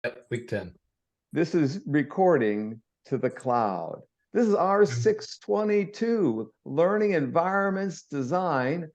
Yep, week 10. This is recording to the cloud. This is R622, Learning Environments Design.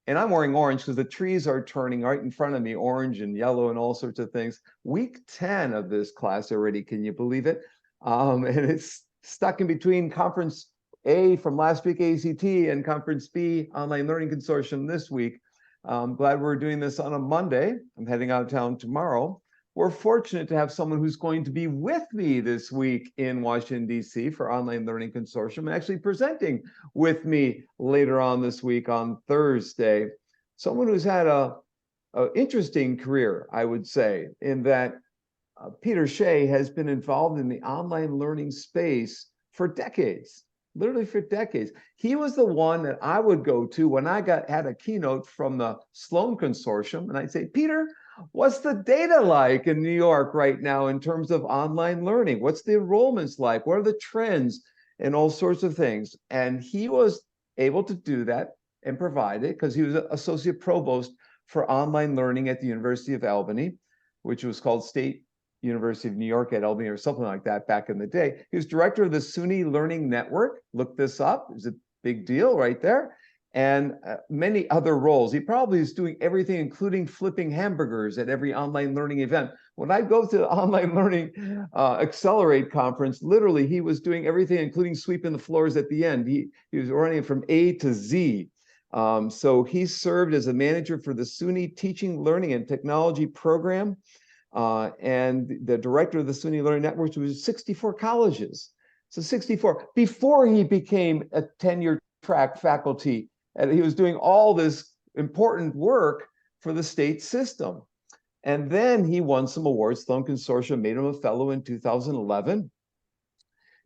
And I'm wearing orange because the trees are turning right in front of me, orange and yellow and all sorts of things. Week 10 of this class already, can you believe it? And it's stuck in between Conference A from last week, ACT, and Conference B, Online Learning Consortium this week. I'm glad we're doing this on a Monday. I'm heading out of town tomorrow. We're fortunate to have someone who's going to be with me this week in Washington, D.C. for Online Learning Consortium, and actually presenting with me later on this week on Thursday. Someone who's had a interesting career, I would say, in that Peter Shea has been involved in the online learning space for decades, literally for decades. He was the one that I would go to when I had a keynote from the Sloan Consortium, and I'd say, Peter, what's the data like in New York right now in terms of online learning? What's the enrollments like? What are the trends and all sorts of things? And he was able to do that and provide it because he was an associate provost for online learning at the University of Albany, which was called State University of New York at Albany or something like that back in the day. He was director of the SUNY Learning Network. Look this up. It's a big deal right there. And many other roles. He probably is doing everything, including flipping hamburgers at every online learning event. When I go to the Online Learning Accelerate conference, literally he was doing everything, including sweeping the floors at the end. He was running from A to Z. So he served as a manager for the SUNY Teaching, Learning, and Technology program, and the director of the SUNY Learning Network, which was 64 colleges. So 64, before he became a tenure track faculty. And he was doing all this important work for the state system. And then he won some awards. Sloan Consortium made him a fellow in 2011. And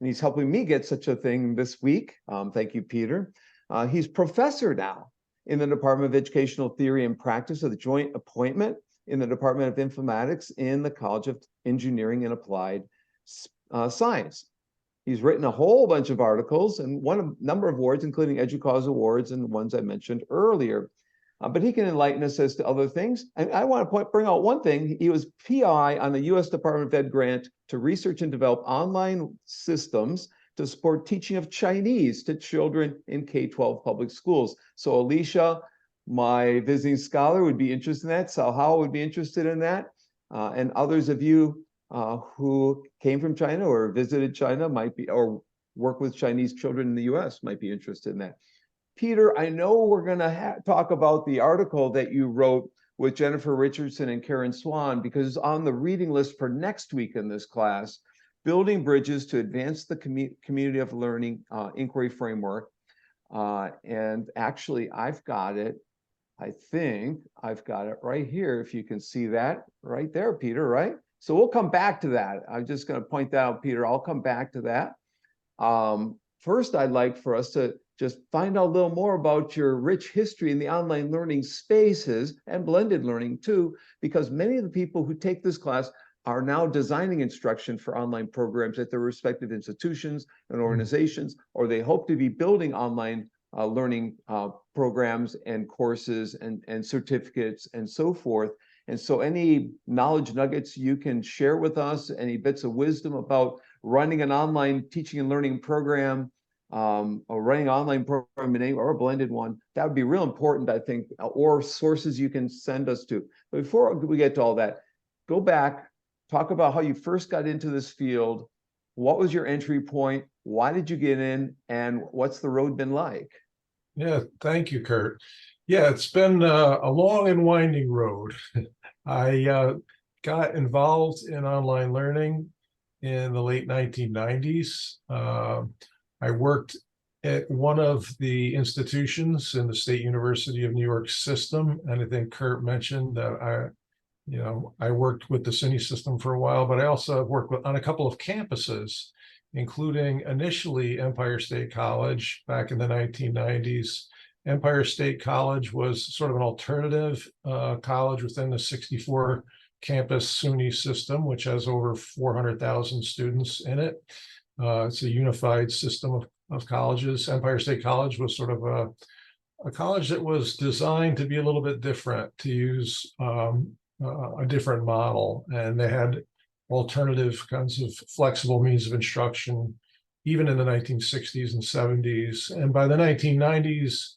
he's helping me get such a thing this week. Thank you, Peter. He's professor now in the Department of Educational Theory and Practice of the Joint Appointment in the Department of Informatics in the College of Engineering and Applied Science. He's written a whole bunch of articles and won a number of awards, including EDUCAUSE awards and the ones I mentioned earlier. But he can enlighten us as to other things. And I want to bring out one thing. He was PI on the U.S. Department of Ed grant to research and develop online systems to support teaching of Chinese to children in K-12 public schools. So Alicia, my visiting scholar, would be interested in that. Salhao would be interested in that. And others of you who came from China or visited China might be, or work with Chinese children in the US might be interested in that. Peter, I know we're going to talk about the article that you wrote with Jennifer Richardson and Karen Swan, because it's on the reading list for next week in this class, Building Bridges to Advance the Community of Learning Inquiry Framework. And actually, I've got it. I think I've got it right here. If you can see that right there, Peter, right? So we'll come back to that. I'm just going to point that out, Peter. I'll come back to that. First, I'd like for us to just find out a little more about your rich history in the online learning spaces and blended learning too, because many of the people who take this class are now designing instruction for online programs at their respective institutions and organizations, or they hope to be building online learning programs and courses and certificates and so forth. And so any knowledge nuggets you can share with us, any bits of wisdom about running an online teaching and learning program, or running an online program or a blended one, that would be real important, I think, or sources you can send us to. But before we get to all that, go back, talk about how you first got into this field. What was your entry point? Why did you get in? And what's the road been like? Yeah, thank you, Kurt. Yeah, it's been a long and winding road. I got involved in online learning in the late 1990s. I worked at one of the institutions in the State University of New York system, and I think Kurt mentioned that I worked with the SUNY system for a while, but I also worked on a couple of campuses, including initially Empire State College back in the 1990s. Empire State College was sort of an alternative college within the 64 campus SUNY system, which has over 400,000 students in it. It's a unified system of colleges. Empire State College was sort of a college that was designed to be a little bit different, to use a different model. And they had alternative kinds of flexible means of instruction, even in the 1960s and 70s. And by the 1990s,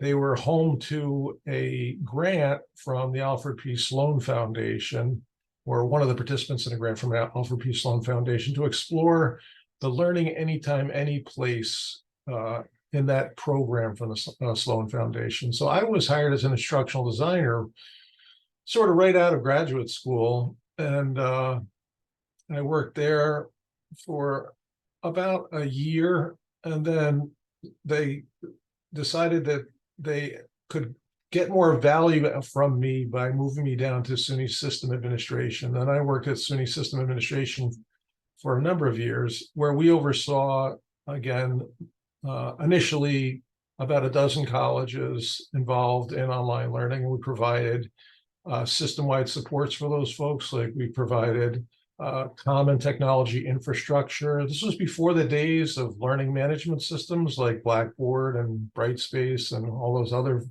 they were home to a grant from the Alfred P. Sloan Foundation, or one of the participants in a grant from the Alfred P. Sloan Foundation, to explore the learning anytime, any place in that program from the Sloan Foundation. So I was hired as an instructional designer sort of right out of graduate school. And I worked there for about a year. And then they decided that they could get more value from me by moving me down to SUNY System Administration. And I worked at SUNY System Administration for a number of years, where we oversaw, again, initially about a dozen colleges involved in online learning, and we provided system-wide supports for those folks. Like we provided common technology infrastructure. This was before the days of learning management systems like Blackboard and Brightspace and all those other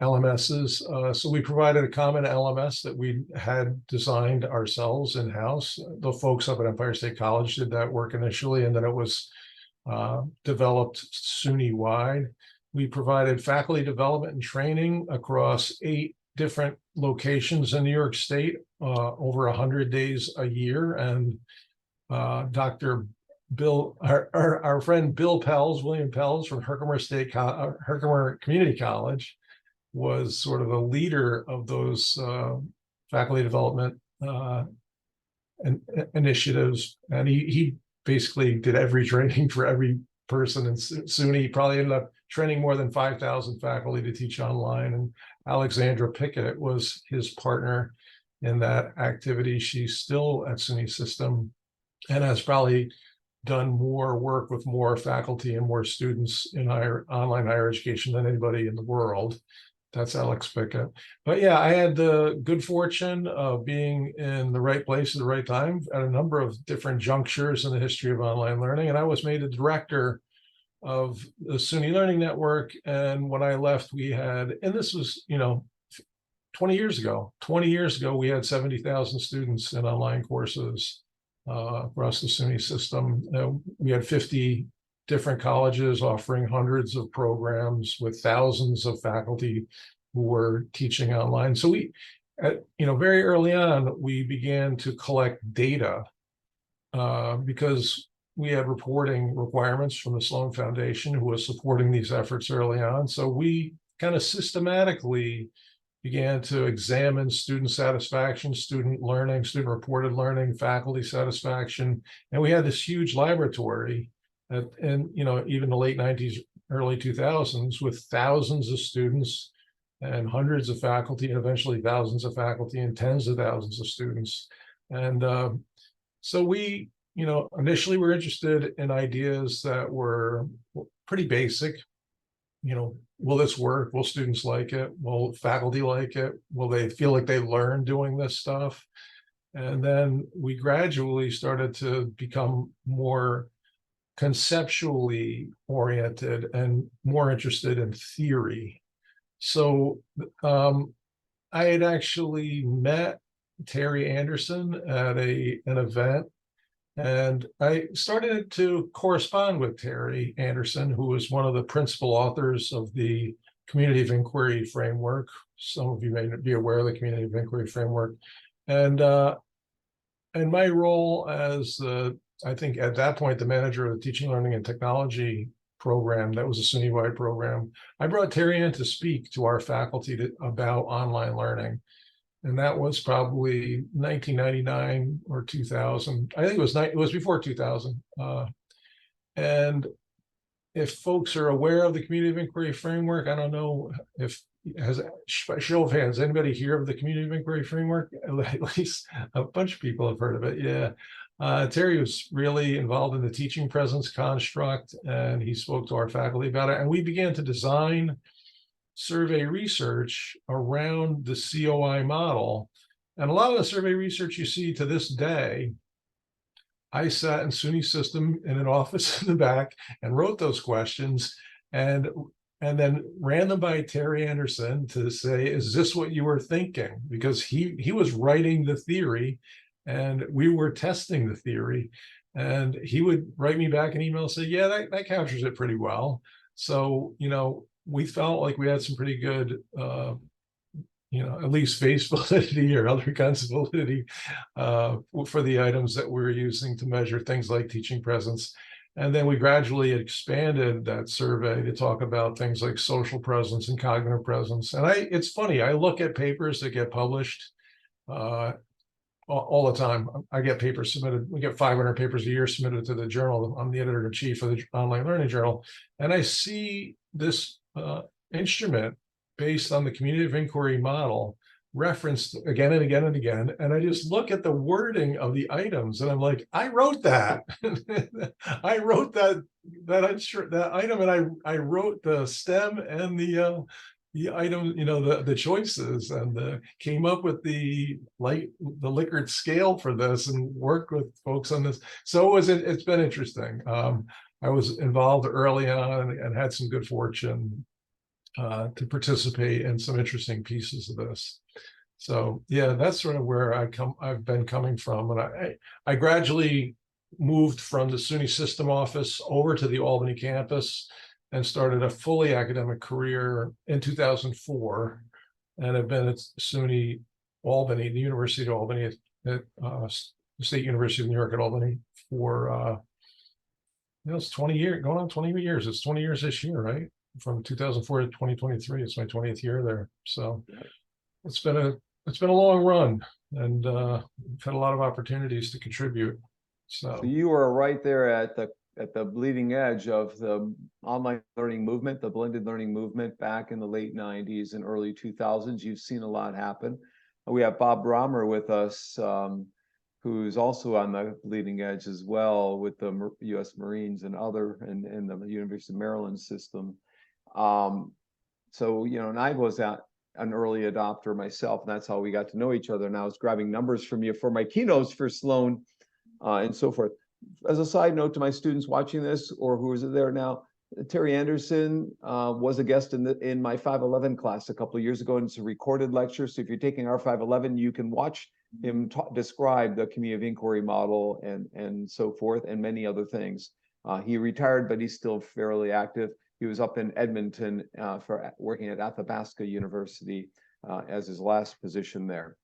LMSs. So we provided a common LMS that we had designed ourselves in-house. The folks up at Empire State College did that work initially, and then it was developed SUNY-wide. We provided faculty development and training across 8 different locations in New York State, over 100 days a year. And Dr. Bill, our friend Bill Pells, William Pells from Herkimer Community College, was sort of the leader of those faculty development initiatives. And he basically did every training for every person in SUNY. He probably ended up training more than 5,000 faculty to teach online. And Alexandra Pickett was his partner in that activity. She's still at SUNY System and has probably done more work with more faculty and more students in online higher education than anybody in the world. That's Alex Pickett. But yeah, I had the good fortune of being in the right place at the right time at a number of different junctures in the history of online learning. And I was made a director of the SUNY Learning Network. And when I left, we had, and this was, 20 years ago, we had 70,000 students in online courses across the SUNY system. We had 50 different colleges offering hundreds of programs with thousands of faculty who were teaching online. So we, very early on, we began to collect data because we had reporting requirements from the Sloan Foundation, who was supporting these efforts early on. So we kind of systematically began to examine student satisfaction, student learning, student reported learning, faculty satisfaction. And we had this huge laboratory in even the late 90s, early 2000s, with thousands of students and hundreds of faculty, and eventually thousands of faculty and tens of thousands of students. And so we, initially were interested in ideas that were pretty basic. Will this work? Will students like it? Will faculty like it? Will they feel like they learn doing this stuff? And then we gradually started to become more conceptually oriented and more interested in theory. So I had actually met Terry Anderson at an event, and I started to correspond with Terry Anderson, who was one of the principal authors of the Community of Inquiry framework. Some of you may be aware of the Community of Inquiry framework. And my role as I think at that point, the manager of the Teaching, Learning, and Technology program, that was a SUNY-wide program, I brought Terry in to speak to our faculty about online learning. And that was probably 1999 or 2000. I think it was before 2000. And if folks are aware of the Community of Inquiry framework, I don't know if, has show of hands, anybody here of the Community of Inquiry framework? At least a bunch of people have heard of it. Yeah. Terry was really involved in the teaching presence construct, and he spoke to our faculty about it. And we began to design survey research around the CoI model. And a lot of the survey research you see to this day, I sat in SUNY System in an office in the back and wrote those questions. And and then ran them by Terry Anderson to say, is this what you were thinking? Because he was writing the theory and we were testing the theory. And he would write me back an email and say, yeah, that captures it pretty well. So, we felt like we had some pretty good, at least face validity or other kinds of validity for the items that we're using to measure things like teaching presence. And then we gradually expanded that survey to talk about things like social presence and cognitive presence. And it's funny, I look at papers that get published all the time. I get papers submitted. We get 500 papers a year submitted to the journal. I'm the editor-in-chief of the Online Learning Journal. And I see this instrument based on the community of inquiry model referenced again and again and again. And I just look at the wording of the items and I'm like, I wrote that. I wrote that item, and I wrote the stem and the item, the choices, and came up with the Likert scale for this and worked with folks on this. So it's been interesting. I was involved early on and had some good fortune to participate in some interesting pieces of this. So yeah, that's sort of where I've been coming from. And I gradually moved from the SUNY system office over to the Albany campus and started a fully academic career in 2004. And I've been at SUNY Albany, the University of Albany, at the State University of New York at Albany for it's 20 years, going on 20 years. It's 20 years this year, right? From 2004 to 2023. It's my 20th year there. So it's been a long run, and we've had a lot of opportunities to contribute. So you were right there at the bleeding edge of the online learning movement, the blended learning movement back in the late 90s and early 2000s. You've seen a lot happen. We have Bob Brommer with us, who's also on the bleeding edge as well with the U.S. Marines and the University of Maryland system. So, and I was an early adopter myself, and that's how we got to know each other. And I was grabbing numbers from you for my keynotes for Sloan and so forth. As a side note to my students watching this, or who is there now, Terry Anderson was a guest in my 511 class a couple of years ago, and it's a recorded lecture. So if you're taking our 511, you can watch him describe the community of inquiry model and so forth, and many other things. He retired, but he's still fairly active. He was up in Edmonton for working at Athabasca University as his last position there.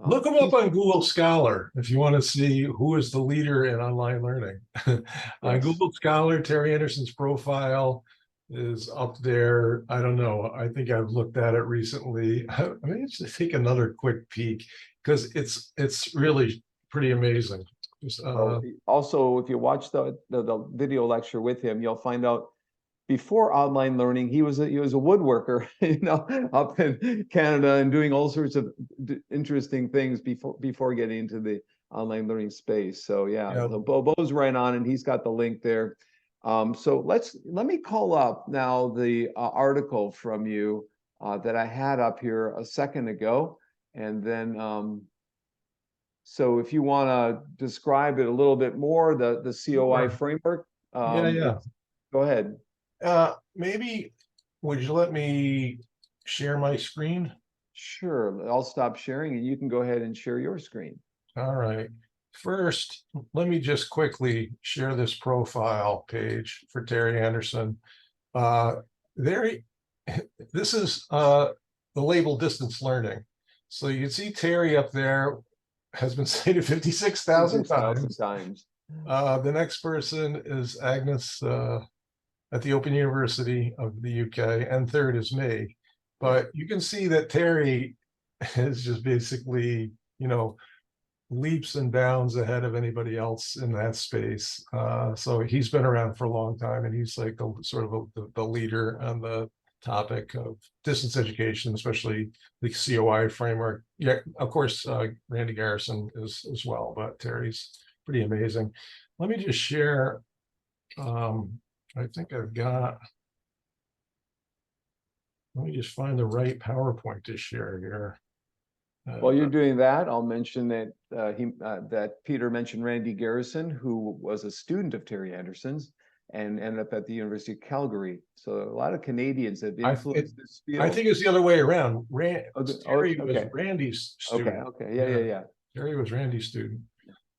Look him up on Google Scholar if you want to see who is the leader in online learning. On Google Scholar, Terry Anderson's profile is up there. I don't know. I think I've looked at it recently. I mean, just take another quick peek because it's really pretty amazing. Also, if you watch the video lecture with him, you'll find out before online learning, he was a woodworker, up in Canada and doing all sorts of interesting things before getting into the online learning space. So so Bo's right on, and he's got the link there. So let me call up now the article from you that I had up here a second ago, and then so if you want to describe it a little bit more, the CoI framework. Go ahead. Maybe would you let me share my screen? Sure, I'll stop sharing and you can go ahead and share your screen. All right. First, let me just quickly share this profile page for Terry Anderson. This is the label distance learning. So you can see Terry up there has been cited 56,000 times. The next person is Agnes at the Open University of the UK, and third is me. But you can see that Terry is just basically, leaps and bounds ahead of anybody else in that space. So he's been around for a long time, and he's like the leader on the topic of distance education, especially the CoI framework. Yeah, of course, Randy Garrison is as well, but Terry's pretty amazing. Let me just share. I think I've got. Let me just find the right PowerPoint to share here. While you're doing that, I'll mention that that Peter mentioned Randy Garrison, who was a student of Terry Anderson's. and ended up at the University of Calgary. So a lot of Canadians have I it, influenced this I field. think it's the other way around. Terry was Okay. Randy's Okay. student. Okay. Yeah. Terry was Randy's student.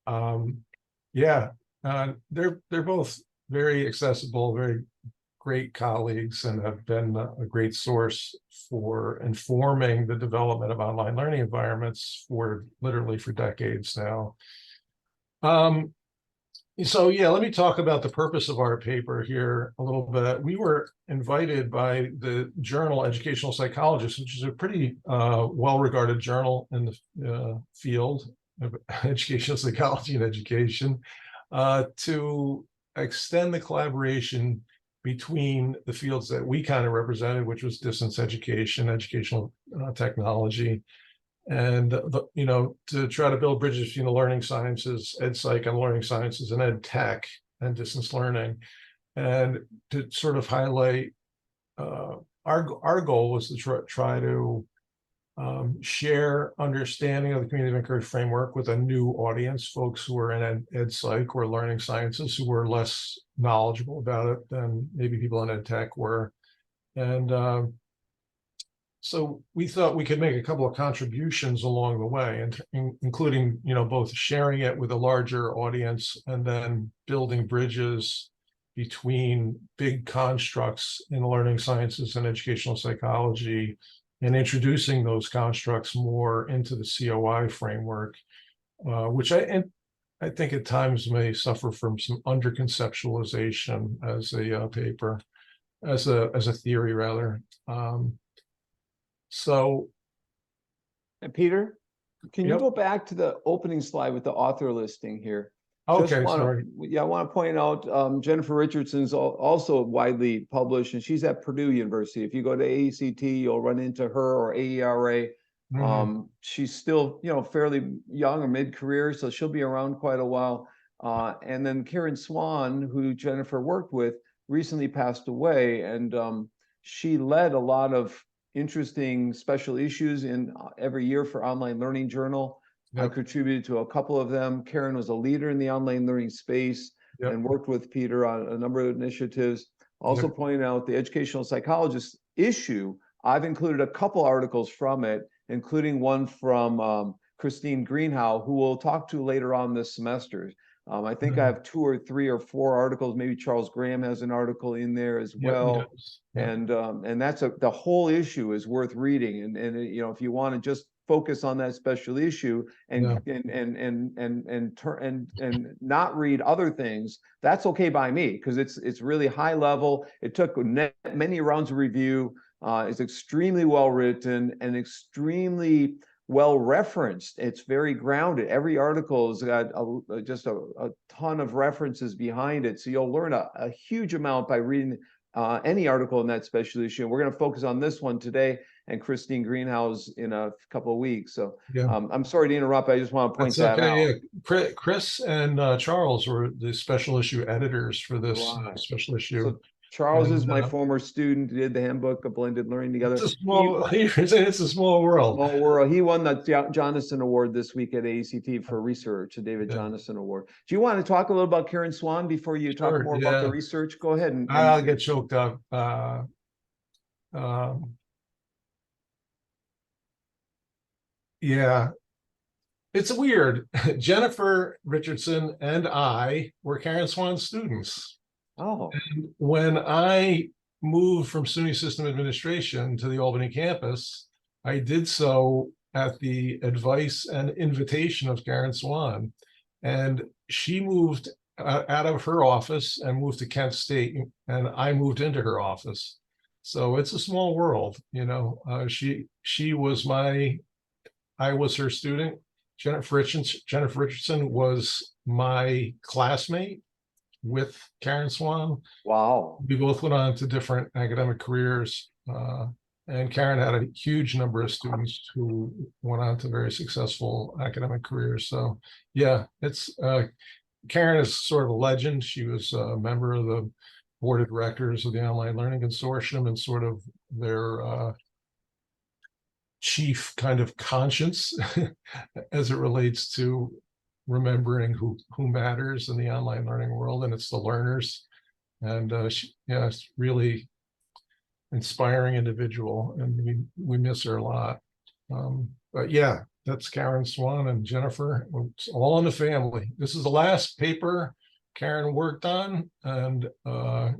Um, yeah, they're both very accessible, very great colleagues, and have been a great source for informing the development of online learning environments for literally for decades now. So yeah, let me talk about the purpose of our paper here a little bit. We were invited by the journal Educational Psychologist, which is a pretty well-regarded journal in the field of educational psychology and education, to extend the collaboration between the fields that we kind of represented, which was distance education, educational technology, and to try to build bridges between the learning sciences, ed psych and learning sciences, and ed tech and distance learning, and to sort of highlight our goal was to try to share understanding of the community of inquiry framework with a new audience, folks who are in ed psych or learning sciences who were less knowledgeable about it than maybe people in ed tech were. And so we thought we could make a couple of contributions along the way, and including, both sharing it with a larger audience and then building bridges between big constructs in learning sciences and educational psychology, and introducing those constructs more into the COI framework, which I think at times may suffer from some under-conceptualization as a paper, as a theory rather. So, And Peter, can you yep. go back to the opening slide with the author listing here? Okay, sorry. Yeah, I want to point out Jennifer Richardson's also widely published, and she's at Purdue University. If you go to AECT, you'll run into her, or AERA. She's still, fairly young or mid-career, so she'll be around quite a while. And then Karen Swan, who Jennifer worked with, recently passed away, and she led a lot of interesting special issues in every year for Online Learning Journal. Yep. I contributed to a couple of them. Karen was a leader in the online learning space. Yep. And worked with Peter on a number of initiatives. Also pointing out the educational psychologist issue. I've included a couple articles from it, including one from Christine Greenhow, who we'll talk to later on this semester. I think I have 2 or 3 or 4 articles. Maybe Charles Graham has an article in there as well. And that's the whole issue is worth reading. And if you want to just focus on that special issue and not read other things, that's okay by me, because it's really high level. It took many rounds of review. It's extremely well written and extremely well referenced. It's very grounded. Every article has got just a ton of references behind it. So you'll learn a huge amount by reading any article in that special issue. We're going to focus on this one today, and Christine Greenhouse in a couple of weeks. So I'm sorry to interrupt. I just want to point that out. Yeah. Chris and Charles were the special issue editors for this special issue. So Charles is my former student. Did the handbook of blended learning together. It's a small world. Small world. He won the Jonathan Award this week at AECT for research, the David Jonathan Award. Do you want to talk a little about Karen Swan before you talk more about the research? Go ahead. I'll get choked up. Yeah, it's weird. Jennifer Richardson and I were Karen Swan students. Oh. And when I moved from SUNY System Administration to the Albany campus, I did so at the advice and invitation of Karen Swan. And she moved out of her office and moved to Kent State, and I moved into her office. So it's a small world, she was I was her student. Jennifer Richardson was my classmate with Karen Swan. Wow. We both went on to different academic careers. And Karen had a huge number of students who went on to very successful academic careers. So yeah, Karen is sort of a legend. She was a member of the board of directors of the Online Learning Consortium and sort of their chief kind of conscience as it relates to remembering who matters in the online learning world, and it's the learners. And yeah, it's really inspiring individual, and we miss her a lot. But yeah, that's Karen Swan and Jennifer. It's all in the family. This is the last paper Karen worked on, and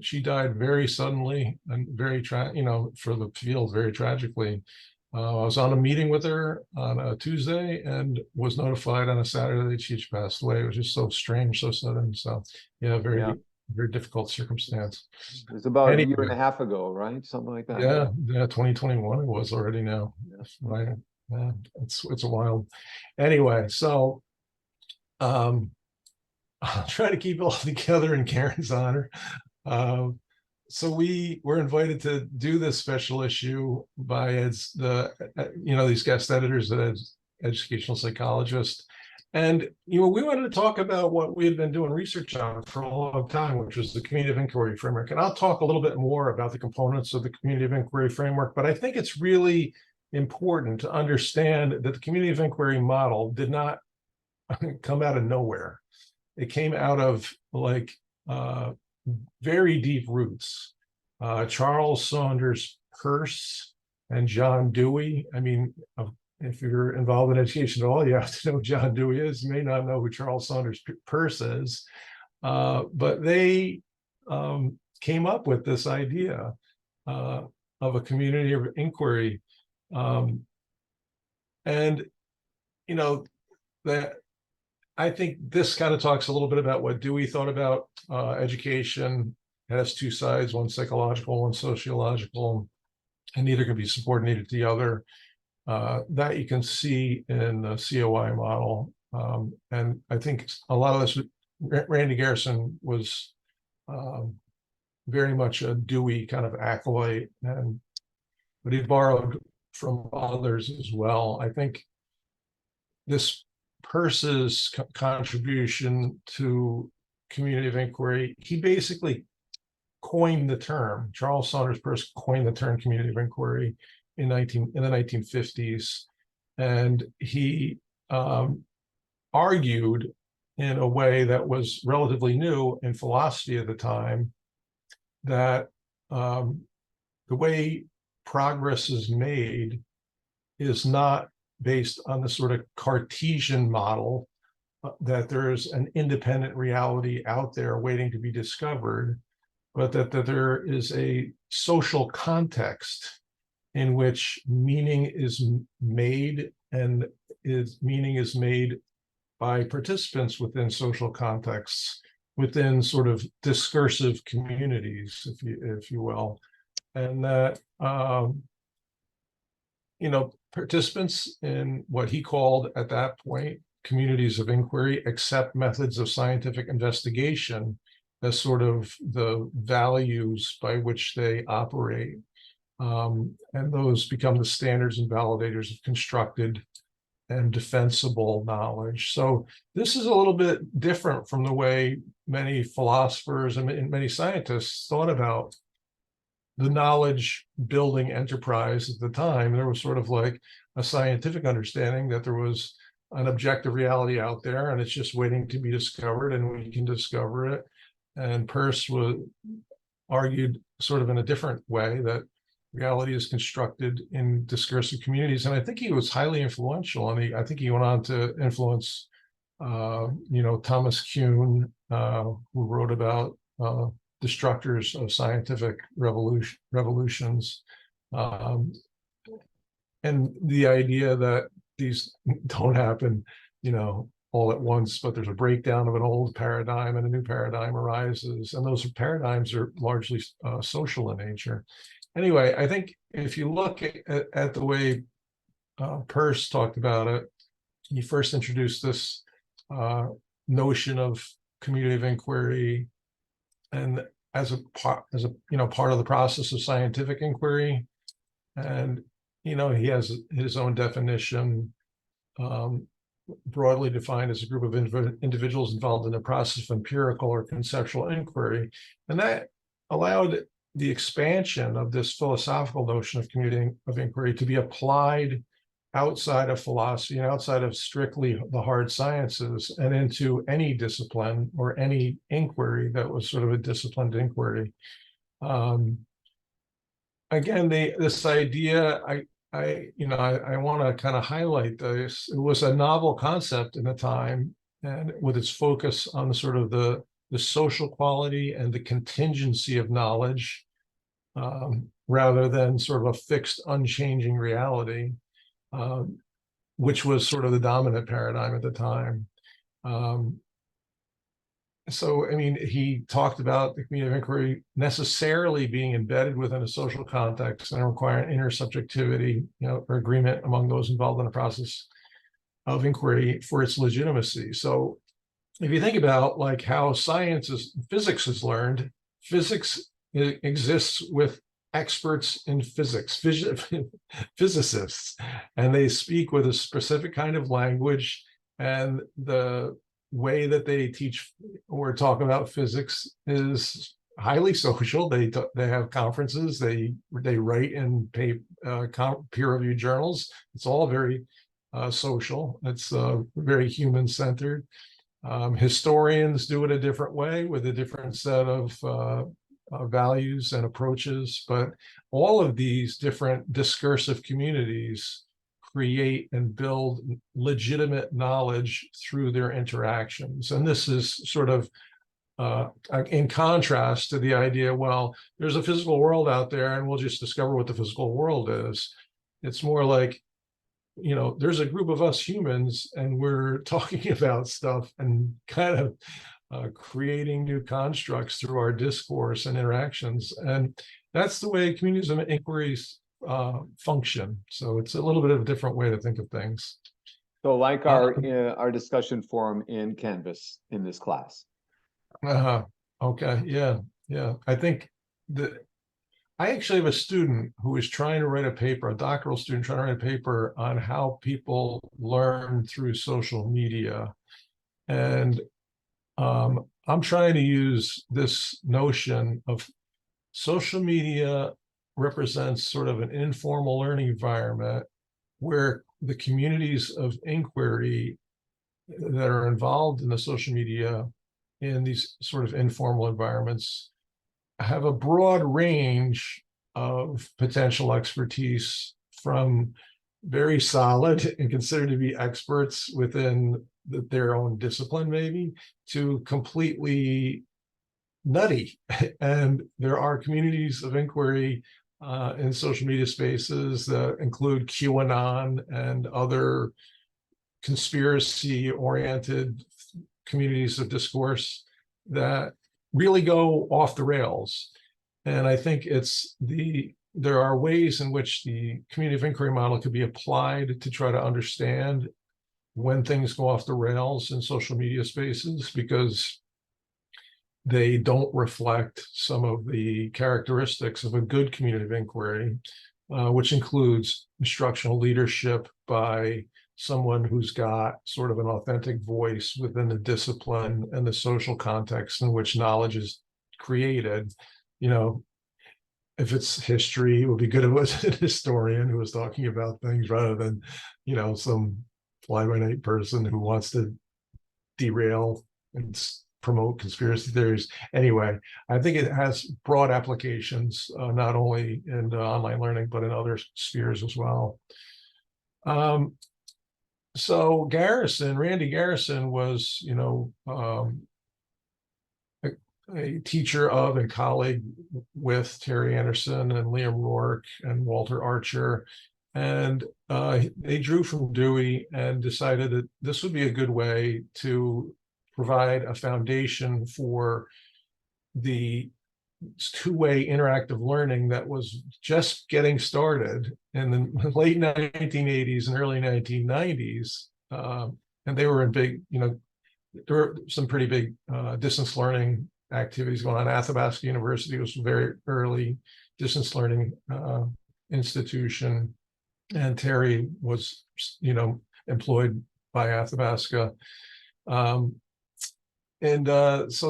she died very suddenly and very for the field, very tragically. I was on a meeting with her on a Tuesday and was notified on a Saturday that she passed away. It was just so strange, so sudden. So yeah, Yeah. very difficult circumstance. It was about a year and Anyway, a half ago, right? Something like that. yeah, 2021 it was already now. Yeah. Right. Yeah, it's a wild. Anyway, so I'll try to keep it all together in Karen's honor. So we were invited to do this special issue by these guest editors, educational psychologists. And we wanted to talk about what we had been doing research on for a long time, which was the community of inquiry framework. And I'll talk a little bit more about the components of the community of inquiry framework, but I think it's really important to understand that the community of inquiry model did not come out of nowhere. It came out of very deep roots. Charles Saunders Peirce and John Dewey. I mean, if you're involved in education at all, you have to know who John Dewey is. You may not know who Charles Saunders Peirce is, but they came up with this idea of a community of inquiry. And that I think this kind of talks a little bit about what Dewey thought about education. It has two sides, one psychological, one sociological, and neither can be subordinated to the other. That you can see in the CoI model. And I think a lot of this, Randy Garrison was very much a Dewey kind of acolyte, but he borrowed from others as well. I think this Peirce's contribution to community of inquiry, he basically coined the term. Charles Saunders Peirce coined the term community of inquiry in the 1950s, and he argued in a way that was relatively new in philosophy at the time that the way progress is made is not based on the sort of Cartesian model that there's an independent reality out there waiting to be discovered, but that there is a social context in which meaning is made, and meaning is made by participants within social contexts, within sort of discursive communities, if you will, and that participants in what he called at that point communities of inquiry accept methods of scientific investigation as sort of the values by which they operate. And those become the standards and validators of constructed and defensible knowledge. So this is a little bit different from the way many philosophers and many scientists thought about the knowledge building enterprise at the time. There was sort of like a scientific understanding that there was an objective reality out there and it's just waiting to be discovered and we can discover it. And Peirce argued sort of in a different way that reality is constructed in discursive communities. And I think he was highly influential. And I think he went on to influence, Thomas Kuhn, who wrote about destructors of scientific revolutions. And the idea that these don't happen, all at once, but there's a breakdown of an old paradigm and a new paradigm arises. And those paradigms are largely social in nature. Anyway, I think if you look at the way Peirce talked about it, he first introduced this notion of community of inquiry, and as a part of the process of scientific inquiry. And he has his own definition, broadly defined as a group of individuals involved in the process of empirical or conceptual inquiry. And that allowed the expansion of this philosophical notion of community of inquiry to be applied outside of philosophy and outside of strictly the hard sciences and into any discipline or any inquiry that was sort of a disciplined inquiry. Again, this idea, I want to kind of highlight this. It was a novel concept in the time, and with its focus on the sort of the social quality and the contingency of knowledge, rather than sort of a fixed, unchanging reality, which was sort of the dominant paradigm at the time. So, I mean, he talked about the community of inquiry necessarily being embedded within a social context and requiring intersubjectivity, or agreement among those involved in the process of inquiry for its legitimacy. So, if you think about like how physics is learned, physics exists with experts in physics, physicists, and they speak with a specific kind of language, and the way that they teach or talk about physics is highly social. They have conferences, they write in peer-reviewed journals. It's all very social. It's very human-centered. Historians do it a different way with a different set of values and approaches, but all of these different discursive communities create and build legitimate knowledge through their interactions. And this is sort of in contrast to the idea, well, there's a physical world out there and we'll just discover what the physical world is. It's more like, there's a group of us humans and we're talking about stuff and kind of creating new constructs through our discourse and interactions. And that's the way communities of inquiries function. So it's a little bit of a different way to think of things. So like our discussion forum in Canvas in this class. Okay. Yeah. I think that I actually have a student who is trying to write a paper, a doctoral student trying to write a paper on how people learn through social media. And I'm trying to use this notion of social media represents sort of an informal learning environment where the communities of inquiry that are involved in the social media in these sort of informal environments have a broad range of potential expertise, from very solid and considered to be experts within their own discipline, maybe, to completely nutty. And there are communities of inquiry in social media spaces that include QAnon and other conspiracy-oriented communities of discourse that really go off the rails. And I think there are ways in which the community of inquiry model could be applied to try to understand when things go off the rails in social media spaces, because they don't reflect some of the characteristics of a good community of inquiry, which includes instructional leadership by someone who's got sort of an authentic voice within the discipline and the social context in which knowledge is created. If it's history, it would be good if it was a historian who was talking about things rather than, some fly-by-night person who wants to derail and promote conspiracy theories. Anyway, I think it has broad applications, not only in online learning, but in other spheres as well. So Randy Garrison was, a teacher of and colleague with Terry Anderson and Liam Rourke and Walter Archer. And they drew from Dewey and decided that this would be a good way to provide a foundation for the two-way interactive learning that was just getting started in the late 1980s and early 1990s. And they were in big, there were some pretty big distance learning activities going on. Athabasca University was a very early distance learning institution. And Terry was, employed by Athabasca. So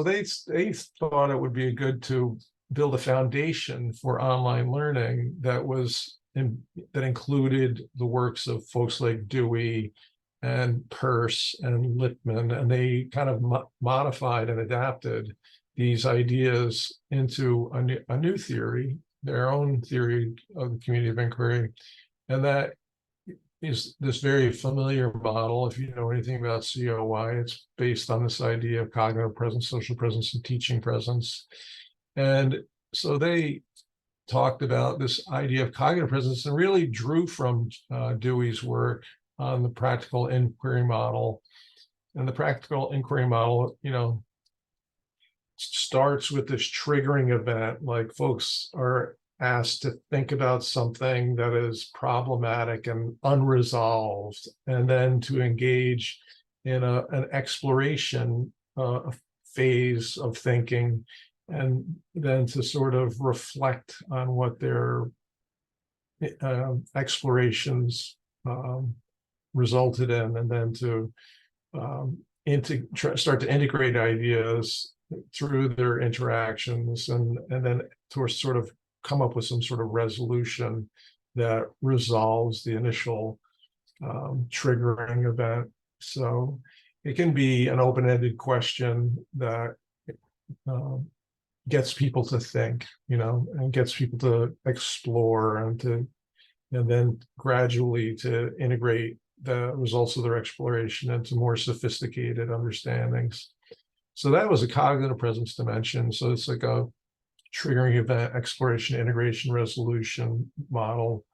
they thought it would be good to build a foundation for online learning that was that included the works of folks like Dewey and Peirce and Lippmann, and they kind of modified and adapted these ideas into a new theory, their own theory of the community of inquiry. And that is this very familiar model. If you know anything about CoI, it's based on this idea of cognitive presence, social presence, and teaching presence. And so they talked about this idea of cognitive presence and really drew from Dewey's work on the practical inquiry model. And the practical inquiry model, starts with this triggering event, like folks are asked to think about something that is problematic and unresolved, and then to engage in an exploration phase of thinking, and then to sort of reflect on what their explorations resulted in, and then to start to integrate ideas through their interactions, and then to sort of come up with some sort of resolution that resolves the initial triggering event. So it can be an open-ended question that gets people to think, and gets people to explore, and then gradually to integrate the results of their exploration into more sophisticated understandings. So that was a cognitive presence dimension. So it's like a triggering event, exploration, integration, resolution model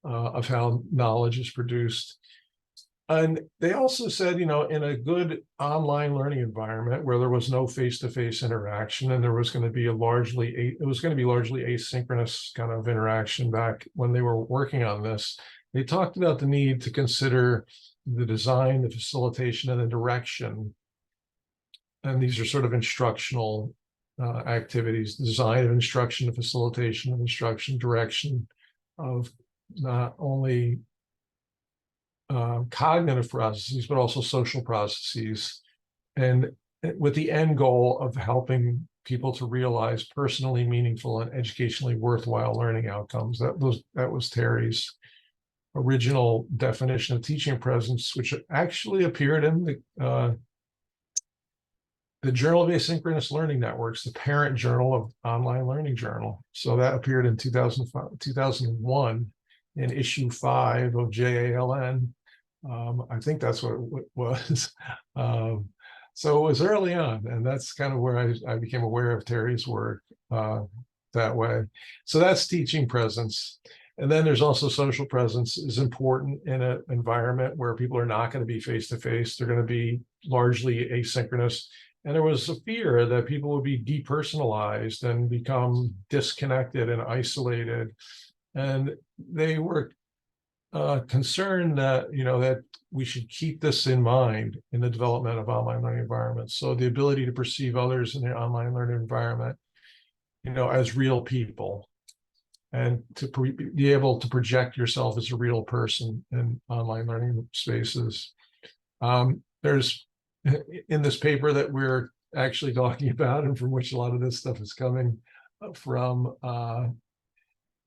of how knowledge is produced. And they also said, in a good online learning environment where there was no face-to-face interaction, and there was going to be largely asynchronous kind of interaction back when they were working on this, they talked about the need to consider the design, the facilitation, and the direction. And these are sort of instructional activities: design of instruction, the facilitation of instruction, direction of not only cognitive processes, but also social processes, and with the end goal of helping people to realize personally meaningful and educationally worthwhile learning outcomes. That was Terry's original definition of teaching presence, which actually appeared in the Journal of Asynchronous Learning Networks, the parent journal of Online Learning Journal. So that appeared in 2001 in issue 5 of JALN. I think that's what it was. So it was early on, and that's kind of where I became aware of Terry's work that way. So that's teaching presence. And then there's also social presence is important in an environment where people are not going to be face-to-face. They're going to be largely asynchronous. And there was a fear that people would be depersonalized and become disconnected and isolated. And they were concerned that, that we should keep this in mind in the development of online learning environments. So the ability to perceive others in the online learning environment, as real people, and to be able to project yourself as a real person in online learning spaces. There's, in this paper that we're actually talking about, and from which a lot of this stuff is coming from,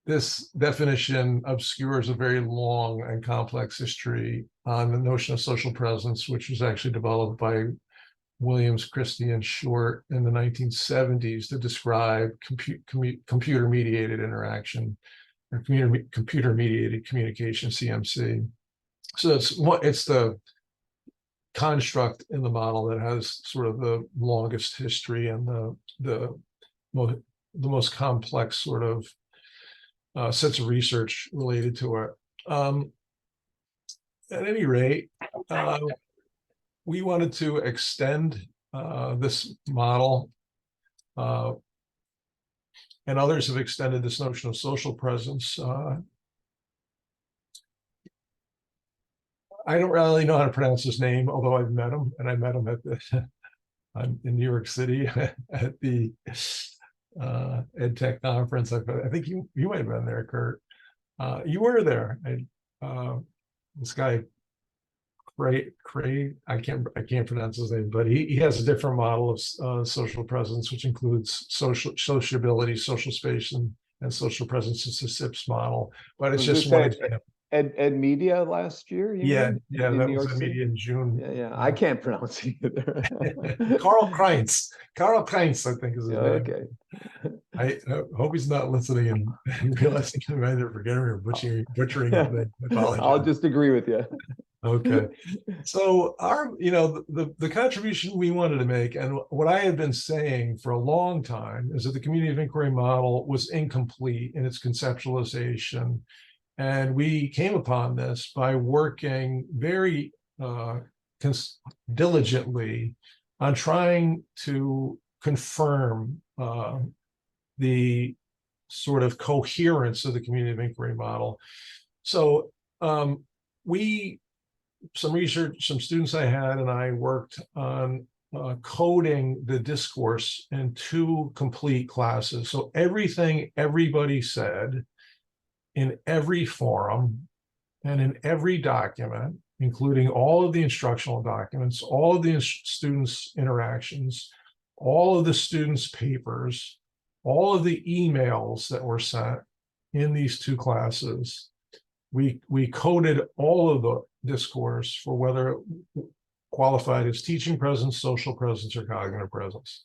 this definition obscures a very long and complex history on the notion of social presence, which was actually developed by Williams, Christie, and Short in the 1970s to describe computer-mediated interaction, or computer-mediated communication, CMC. So it's the construct in the model that has sort of the longest history and the most complex sort of sets of research related to it. At any rate, we wanted to extend this model, and others have extended this notion of social presence. I don't really know how to pronounce his name, although I've met him, and I met him at in New York City at the EdTech conference. I think you might have been there, Kurt. You were there. This guy, Cray, I can't pronounce his name, but he has a different model of social presence, which includes sociability, social space, and and social presence. It's a SIPS model, but it's Was just this one at example. Ed Media last year, you Yeah, mean, yeah, in that New was York a City? media in June. Yeah, yeah. I Yeah. can't pronounce it either. Carl Kreintz, I think is his name. Okay. I hope he's not listening and realizing I'm either forgetting or butchering his name. I I'll apologize. just agree with you. Okay. So the contribution we wanted to make, and what I had been saying for a long time, is that the community of inquiry model was incomplete in its conceptualization. And we came upon this by working very diligently on trying to confirm the sort of coherence of the community of inquiry model. So some students I had and I worked on coding the discourse in 2 complete classes. So everything everybody said in every forum and in every document, including all of the instructional documents, all of the students' interactions, all of the students' papers, all of the emails that were sent in these 2 classes, we coded all of the discourse for whether it qualified as teaching presence, social presence, or cognitive presence.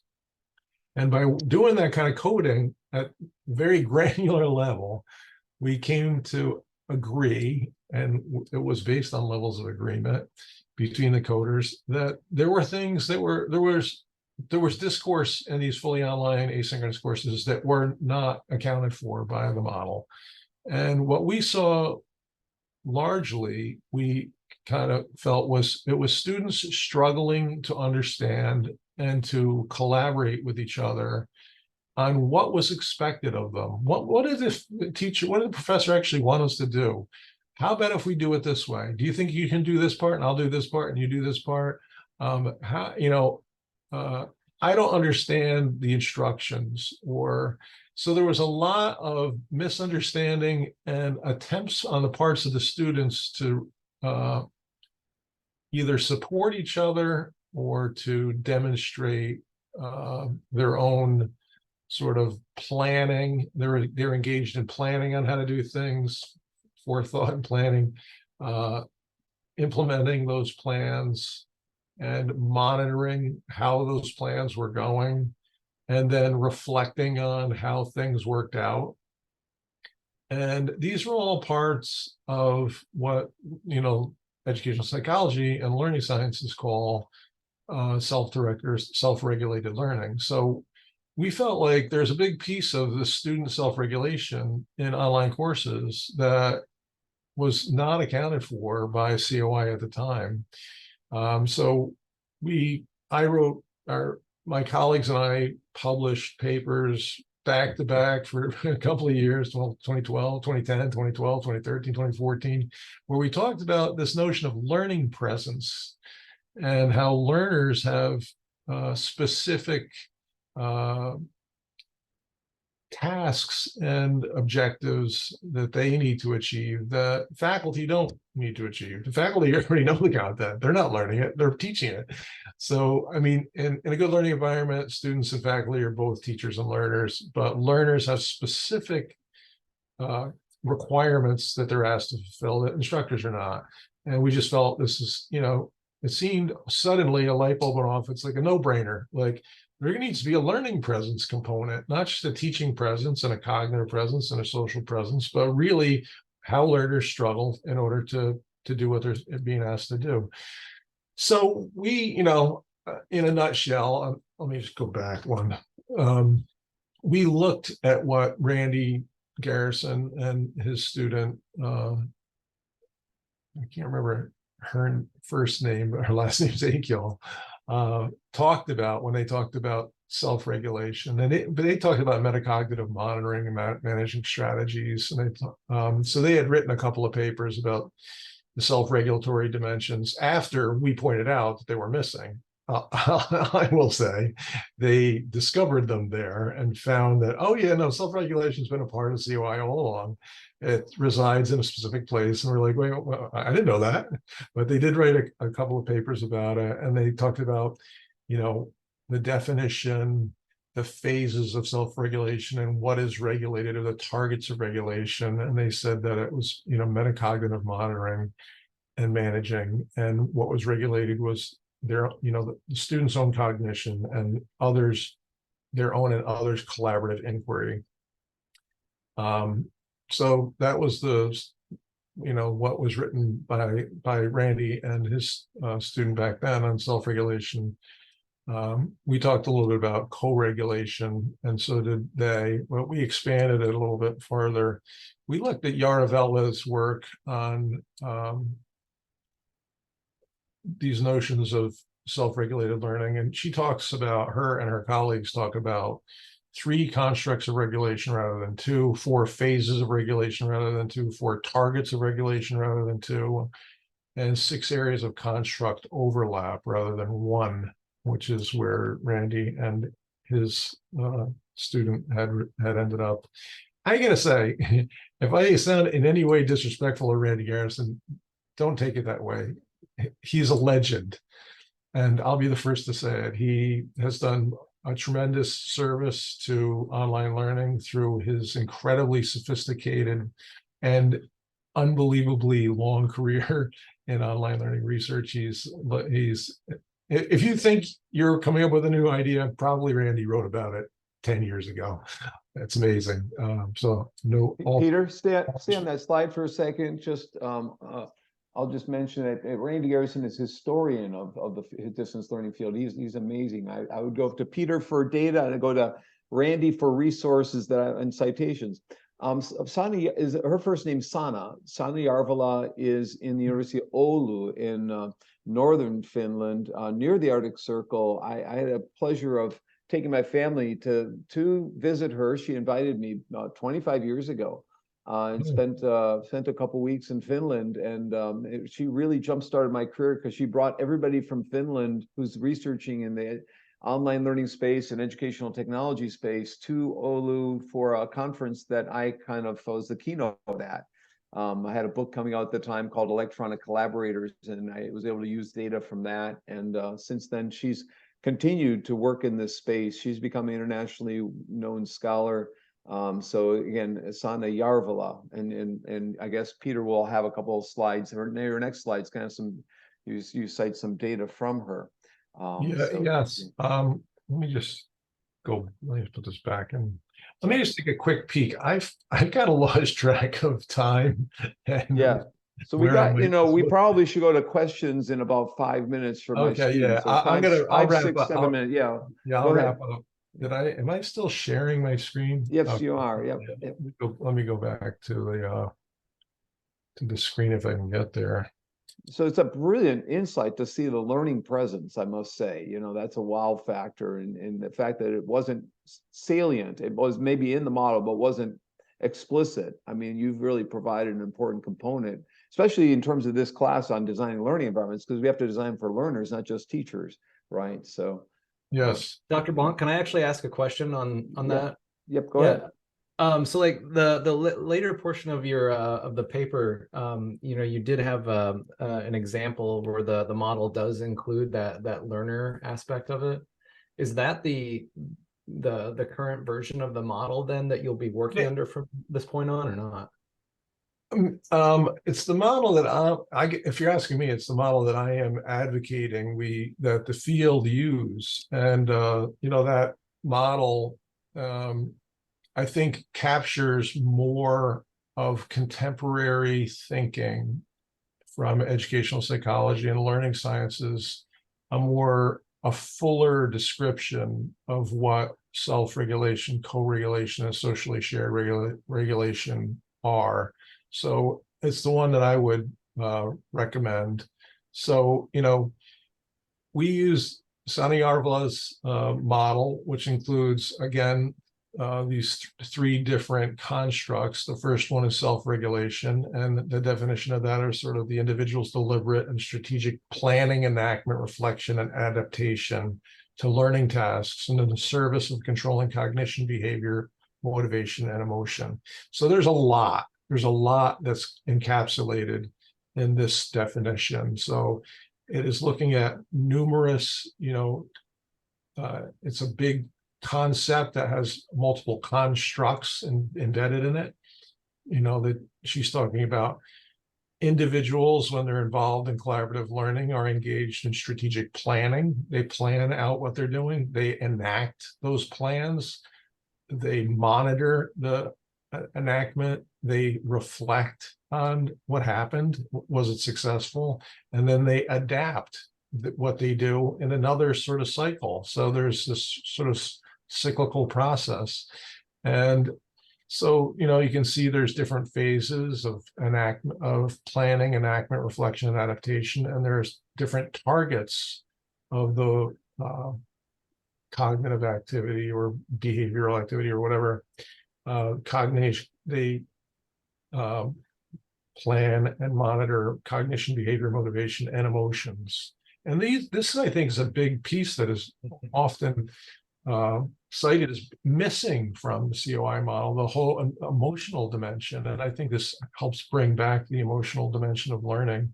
And by doing that kind of coding at very granular level, we came to agree, and it was based on levels of agreement between the coders, that there were things that there was discourse in these fully online asynchronous courses that were not accounted for by the model. And what we saw largely, we kind of felt it was students struggling to understand and to collaborate with each other on what was expected of them. What did the teacher, what did the professor actually want us to do? How about if we do it this way? Do you think you can do this part and I'll do this part and you do this part? How, I don't understand the instructions, or so there was a lot of misunderstanding and attempts on the parts of the students to either support each other or to demonstrate their own sort of planning. They're engaged in planning on how to do things, forethought and planning, implementing those plans and monitoring how those plans were going, and then reflecting on how things worked out. And these were all parts of what, educational psychology and learning sciences call self-directed or self-regulated learning. So we felt like there's a big piece of the student self-regulation in online courses that was not accounted for by COI at the time. So my colleagues and I published papers back to back for a couple of years, 2012, 2010, 2012, 2013, 2014, where we talked about this notion of learning presence and how learners have specific tasks and objectives that they need to achieve that faculty don't need to achieve. The faculty already know the content. They're not learning it, they're teaching it. So, I mean, in a good learning environment, students and faculty are both teachers and learners, but learners have specific requirements that they're asked to fulfill that instructors are not. And we just felt this is, it seemed suddenly a light bulb went off. It's like a no-brainer. Like, there needs to be a learning presence component, not just a teaching presence and a cognitive presence and a social presence, but really how learners struggle in order to do what they're being asked to do. So we, in a nutshell, let me just go back one. We looked at what Randy Garrison and his student, I can't remember her first name, but her last name is Akiel, talked about when they talked about self-regulation, and but they talked about metacognitive monitoring and managing strategies. And so they had written a couple of papers about the self-regulatory dimensions after we pointed out that they were missing. I will say they discovered them there and found that, oh yeah, no, self-regulation has been a part of COI all along. It resides in a specific place. And we're like, wait, well, I didn't know that. But they did write a couple of papers about it. And they talked about, the definition, the phases of self-regulation and what is regulated, or the targets of regulation. And they said that it was, metacognitive monitoring and managing, and what was regulated was their, the student's own cognition and their own and others' collaborative inquiry. So that was what was written by Randy and his student back then on self-regulation. We talked a little bit about co-regulation, and so did they. But we expanded it a little bit further. We looked at Univ of Albany's work on these notions of self-regulated learning, and her and her colleagues talk about 3 constructs of regulation rather than 2, 4 phases of regulation rather than 2, 4 targets of regulation rather than 2, and 6 areas of construct overlap rather than 1, which is where Randy and his student had ended up. I gotta say, if I sound in any way disrespectful of Randy Garrison, don't take it that way. He's a legend, and I'll be the first to say it. He has done a tremendous service to online learning through his incredibly sophisticated and unbelievably long career in online learning research. He's if you think you're coming up with a new idea, probably Randy wrote about it 10 years ago. That's amazing. Peter, stay on that slide for a second. I'll just mention that Randy Garrison is historian of the distance learning field. He's amazing. I would go to Peter for data and go to Randy for resources and citations. Sana is her first name. Sana Jarvala is in the University of Oulu in northern Finland, near the Arctic Circle. I had a pleasure of taking my family to visit her. She invited me 25 years ago. And spent a couple weeks in Finland, and she really jump-started my career because she brought everybody from Finland who's researching in the online learning space and educational technology space to Oulu for a conference that I kind of was the keynote at. I had a book coming out at the time called Electronic Collaborators, and I was able to use data from that. And since then, she's continued to work in this space. She's become an internationally known scholar. So again, Sana Jarvala, and I guess Peter will have a couple of slides. Your next slide's kind of you cite some data from her. Yes. Let me just go. Let me put this back and let me just take a quick peek. I've kind of lost track of time. Yeah. So we got, we probably should go to questions in about 5 minutes for my students. Yeah. So I'll wrap 6, 7 minutes. Yeah. Yeah, I'll wrap up. Am I still sharing my screen? Yes, okay. You are. Yep. Yeah. Let me go back to the screen if I can get there. So it's a brilliant insight to see the learning presence, I must say. That's a wow factor, and the fact that it wasn't salient. It was maybe in the model, but wasn't explicit. I mean, you've really provided an important component, especially in terms of this class on designing learning environments, because we have to design for learners, not just teachers, right? So. Yes. Dr. Bonk, can I actually ask a question on that? Yep, go ahead. So like the later portion of your of the paper, you did have an example where the model does include that learner aspect of it. Is that the current version of the model then that you'll be working under from this point on, or not? It's the model that if you're asking me, it's the model that I am advocating that the field use, and that model I think captures more of contemporary thinking from educational psychology and learning sciences, a fuller description of what self-regulation, co-regulation, and socially shared regulation are. So it's the one that I would recommend. So, we use Sana Jarvala's model, which includes, again, these 3 different constructs. The first one is self-regulation, and the definition of that are sort of the individual's deliberate and strategic planning, enactment, reflection, and adaptation to learning tasks and in the service of controlling cognition, behavior, motivation, and emotion. So there's a lot that's encapsulated in this definition. So it is looking at numerous, it's a big concept that has multiple constructs embedded in it. You know, that she's talking about individuals, when they're involved in collaborative learning, are engaged in strategic planning. They plan out what they're doing. They enact those plans. They monitor the enactment. They reflect on what happened. Was it successful? And then they adapt what they do in another sort of cycle. So there's this sort of cyclical process. And so, you know, you can see there's different phases of enactment, of planning, enactment, reflection, and adaptation, and there's different targets of the cognitive activity or behavioral activity or whatever. Cognition, they plan and monitor cognition, behavior, motivation, and emotions. And this, I think, is a big piece that is often cited as missing from the CoI model, the whole emotional dimension. And I think this helps bring back the emotional dimension of learning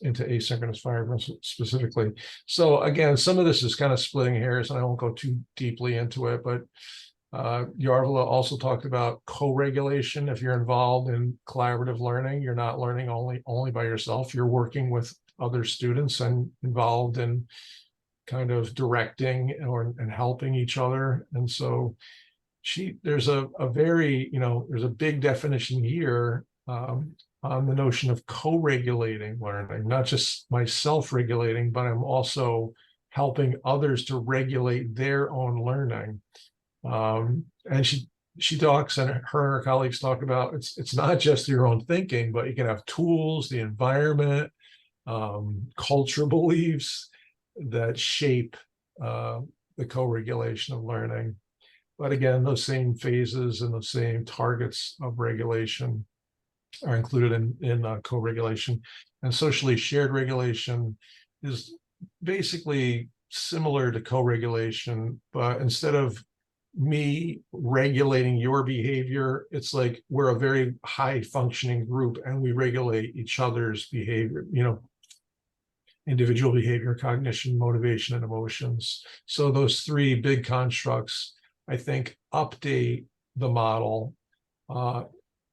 into asynchronous environments specifically. So again, some of this is kind of splitting hairs, and I won't go too deeply into it, but Jarvela also talked about co-regulation. If you're involved in collaborative learning, you're not learning only by yourself. You're working with other students and involved in kind of directing and helping each other. And so there's a very, you know, there's a big definition here on the notion of co-regulating learning, not just myself regulating, but I'm also helping others to regulate their own learning. And she talks, and her and her colleagues talk about, it's not just your own thinking, but you can have tools, the environment, cultural beliefs that shape the co-regulation of learning. But again, those same phases and the same targets of regulation are included in co-regulation. And socially shared regulation is basically similar to co-regulation, but instead of me regulating your behavior, it's like we're a very high functioning group and we regulate each other's behavior, you know, individual behavior, cognition, motivation, and emotions. So those three big constructs, I think, update the model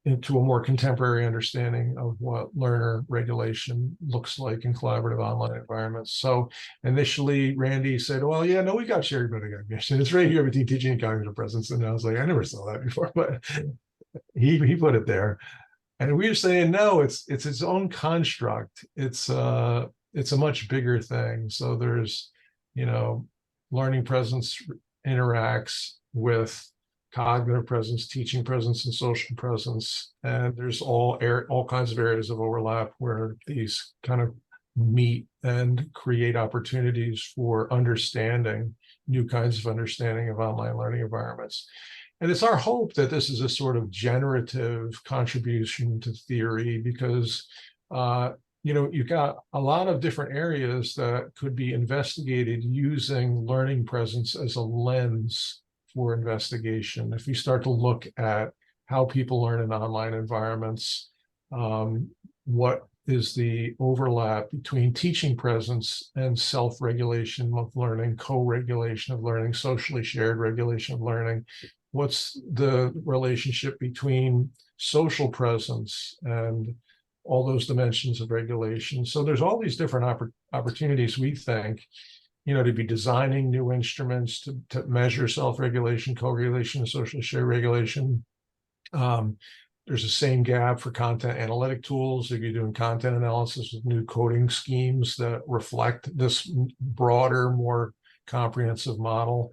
into a more contemporary understanding of what learner regulation looks like in collaborative online environments. So initially, Randy said, well, yeah, no, we got shared metacognition. It's right here between teaching and cognitive presence. And I was like, I never saw that before, but he put it there. And we were saying, no, it's its own construct. It's a much bigger thing. So there's, you know, learning presence interacts with cognitive presence, teaching presence, and social presence. And there's all kinds of areas of overlap where these kind of meet and create opportunities for understanding, new kinds of understanding of online learning environments. And it's our hope that this is a sort of generative contribution to theory, because you know, you've got a lot of different areas that could be investigated using learning presence as a lens for investigation. If you start to look at how people learn in online environments, what is the overlap between teaching presence and self-regulation of learning, co-regulation of learning, socially shared regulation of learning? What's the relationship between social presence and all those dimensions of regulation? So there's all these different opportunities, we think, you know, to be designing new instruments to measure self-regulation, co-regulation, and social share regulation. There's the same gap for content analytic tools. If you're doing content analysis with new coding schemes that reflect this broader, more comprehensive model.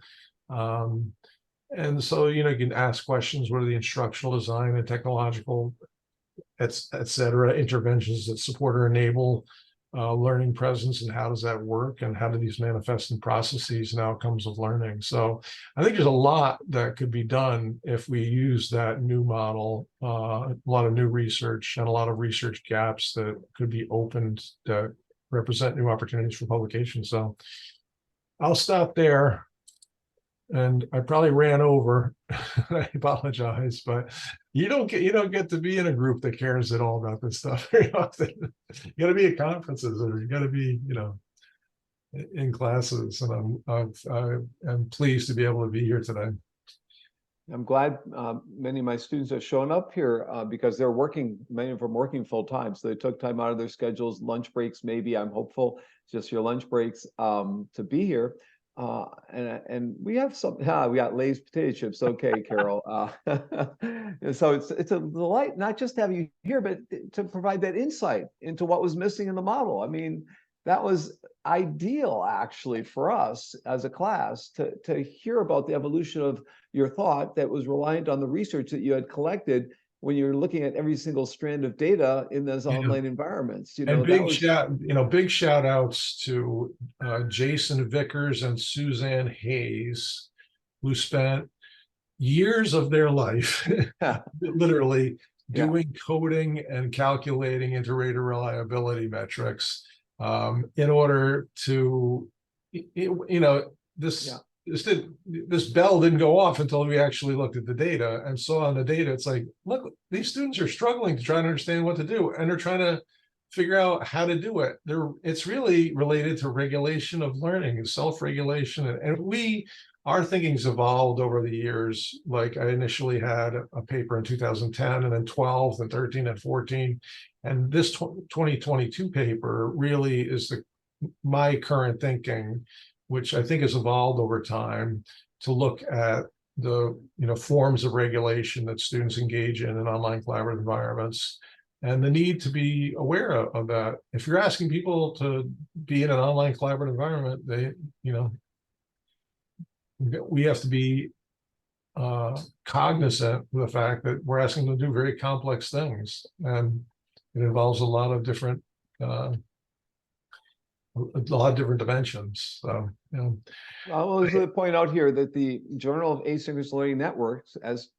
And so, you know, you can ask questions, what are the instructional design and technological, et cetera, interventions that support or enable learning presence, and how does that work, and how do these manifest in processes and outcomes of learning? So I think there's a lot that could be done if we use that new model, a lot of new research and a lot of research gaps that could be opened that represent new opportunities for publication. So I'll stop there. And I probably ran over. I apologize, but you don't get to be in a group that cares at all about this stuff very often. You got to be at conferences, or you got to be, you know, in classes, and I'm pleased to be able to be here today. I'm glad many of my students have shown up here because they're working, many of them working full time. So they took time out of their schedules, lunch breaks, maybe, I'm hopeful, just your lunch breaks to be here. And we have some, we got Lay's potato chips. Okay, Carol. So it's a delight not just to have you here, but to provide that insight into what was missing in the model. I mean, that was ideal actually for us as a class to hear about the evolution of your thought that was reliant on the research that you had collected when you're looking at every single strand of data in those online environments. You know, and big shout outs to Jason Vickers and Suzanne Hayes, who spent years of their life literally doing coding and calculating inter-rater reliability metrics in order to, this bell didn't go off until we actually looked at the data and saw on the data, it's like, look, these students are struggling to try to understand what to do, and they're trying to figure out how to do it. It's really related to regulation of learning and self-regulation. And our thinking's evolved over the years. Like I initially had a paper in 2010 and then 12 and 13 and 14. And this 2022 paper really is my current thinking, which I think has evolved over time to look at the forms of regulation that students engage in online collaborative environments, and the need to be aware of that. If you're asking people to be in an online collaborative environment, we have to be cognizant of the fact that we're asking them to do very complex things, and it involves a lot of different dimensions. So, I'll also point out here that the Journal of Asynchronous Learning Networks, as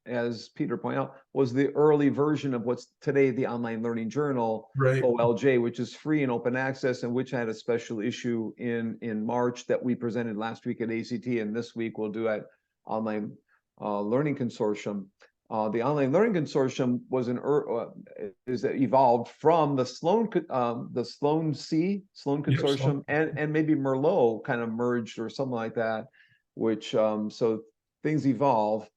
Peter pointed out, was the early version of what's today the Online Learning Journal, right. OLJ, which is free and open access, and which had a special issue in March that we presented last week at ACT, and this week we'll do at Online Learning Consortium. The Online Learning Consortium was evolved from the Sloan Consortium, and maybe Merlot kind of merged or something like that, which so things evolve.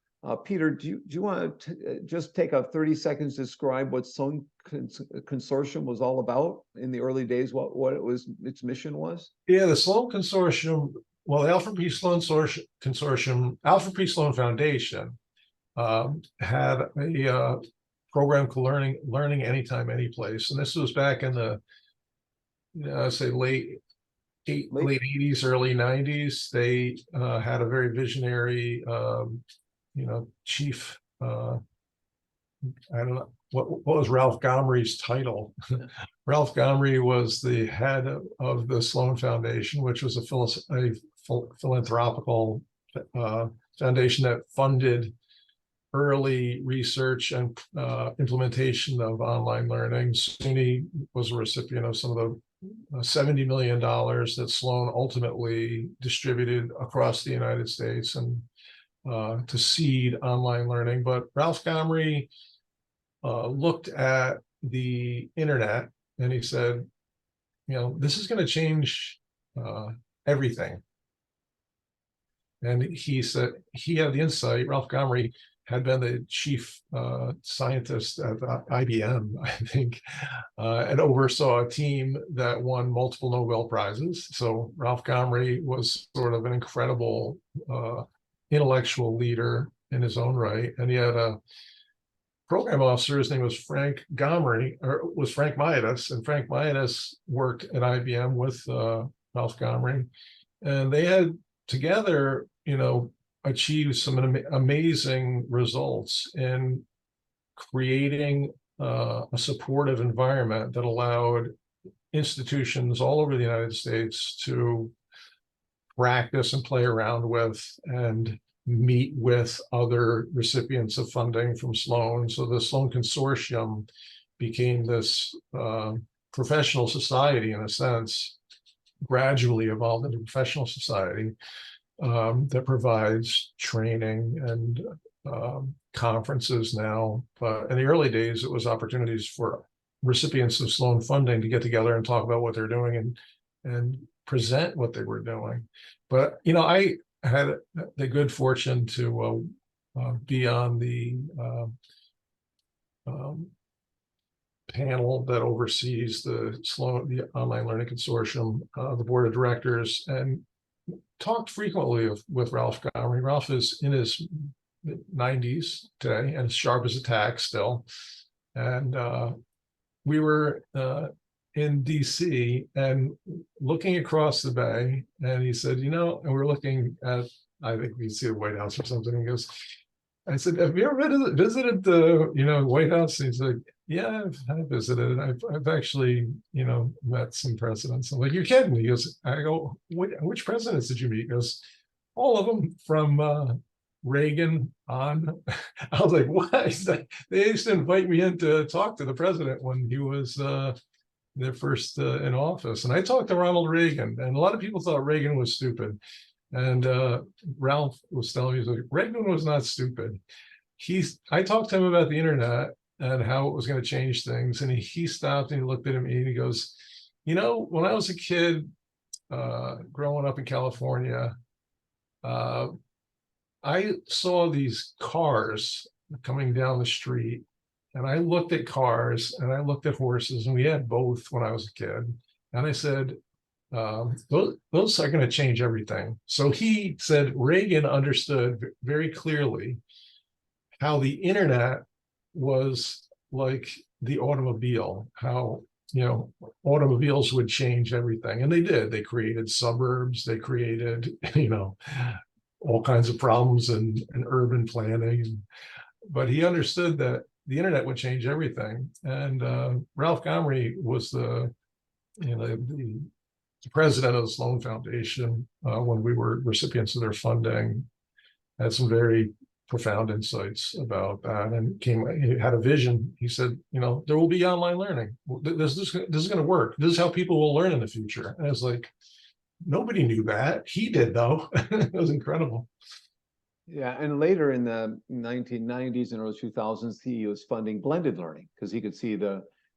Peter, do you want to just take a 30 seconds to describe what Sloan Consortium was all about in the early days? What its mission was? Yeah, the Sloan Consortium. Well, the Alfred P. Sloan Consortium, Alfred P. Sloan Foundation, had a program called Learning Anytime, Anyplace, and this was back in the say late 80s, early 90s. They had a very visionary, chief. I don't know what was Ralph Gomery's title. Ralph Gomery was the head of the Sloan Foundation, which was a philanthropical foundation that funded early research and implementation of online learning. SUNY was a recipient of some of the $70 million that Sloan ultimately distributed across the United States and to seed online learning. But Ralph Gomery looked at the internet and he said, this is going to change everything. And he said he had the insight. Ralph Gomery had been the chief scientist at IBM, I think, and oversaw a team that won multiple Nobel Prizes. So Ralph Gomery was sort of an incredible intellectual leader in his own right. And he had a program officer, his name was Frank Midas, and Frank Midas worked at IBM with Ralph Gomery. And they had together, achieved some amazing results in creating a supportive environment that allowed institutions all over the United States to practice and play around with and meet with other recipients of funding from Sloan. So the Sloan Consortium became this professional society, in a sense, gradually evolved into a professional society that provides training and conferences now. But in the early days, it was opportunities for recipients of Sloan funding to get together and talk about what they're doing and present what they were doing. But, you know, I had the good fortune to be on the panel that oversees the Online Learning Consortium, the board of directors, and talked frequently with Ralph Gomery. Ralph is in his 90s today and as sharp as a tack still. And we were in DC and looking across the bay, and he said, you know, and we're looking at, I think we see the White House or something. He goes, I said, have you ever visited the, you know, White House? And he's like, yeah, I've visited. I've actually, you know, met some presidents. I'm like, you're kidding. He goes, I go, which presidents did you meet? He goes, all of them from Reagan on. I was like, what? He's like, they used to invite me in to talk to the president when he was their first in office. And I talked to Ronald Reagan, and a lot of people thought Reagan was stupid. And Ralph was telling me, he's like, Reagan was not stupid. I talked to him about the internet and how it was going to change things. And he stopped and he looked at me and he goes, you know, when I was a kid growing up in California, I saw these cars coming down the street, and I looked at cars and I looked at horses, and we had both when I was a kid. And I said, those are going to change everything. So he said Reagan understood very clearly how the internet was like the automobile, how, you know, automobiles would change everything. And they did. They created suburbs, they created, you know, all kinds of problems in urban planning. But he understood that the internet would change everything. And Ralph Gomery was the president of the Sloan Foundation when we were recipients of their funding. Had some very profound insights about that, and he had a vision. He said, you know, there will be online learning. This is going to work. This is how people will learn in the future. And I was like, nobody knew that. He did, though. It was incredible. Yeah, and later in the 1990s and early 2000s, he was funding blended learning because he could see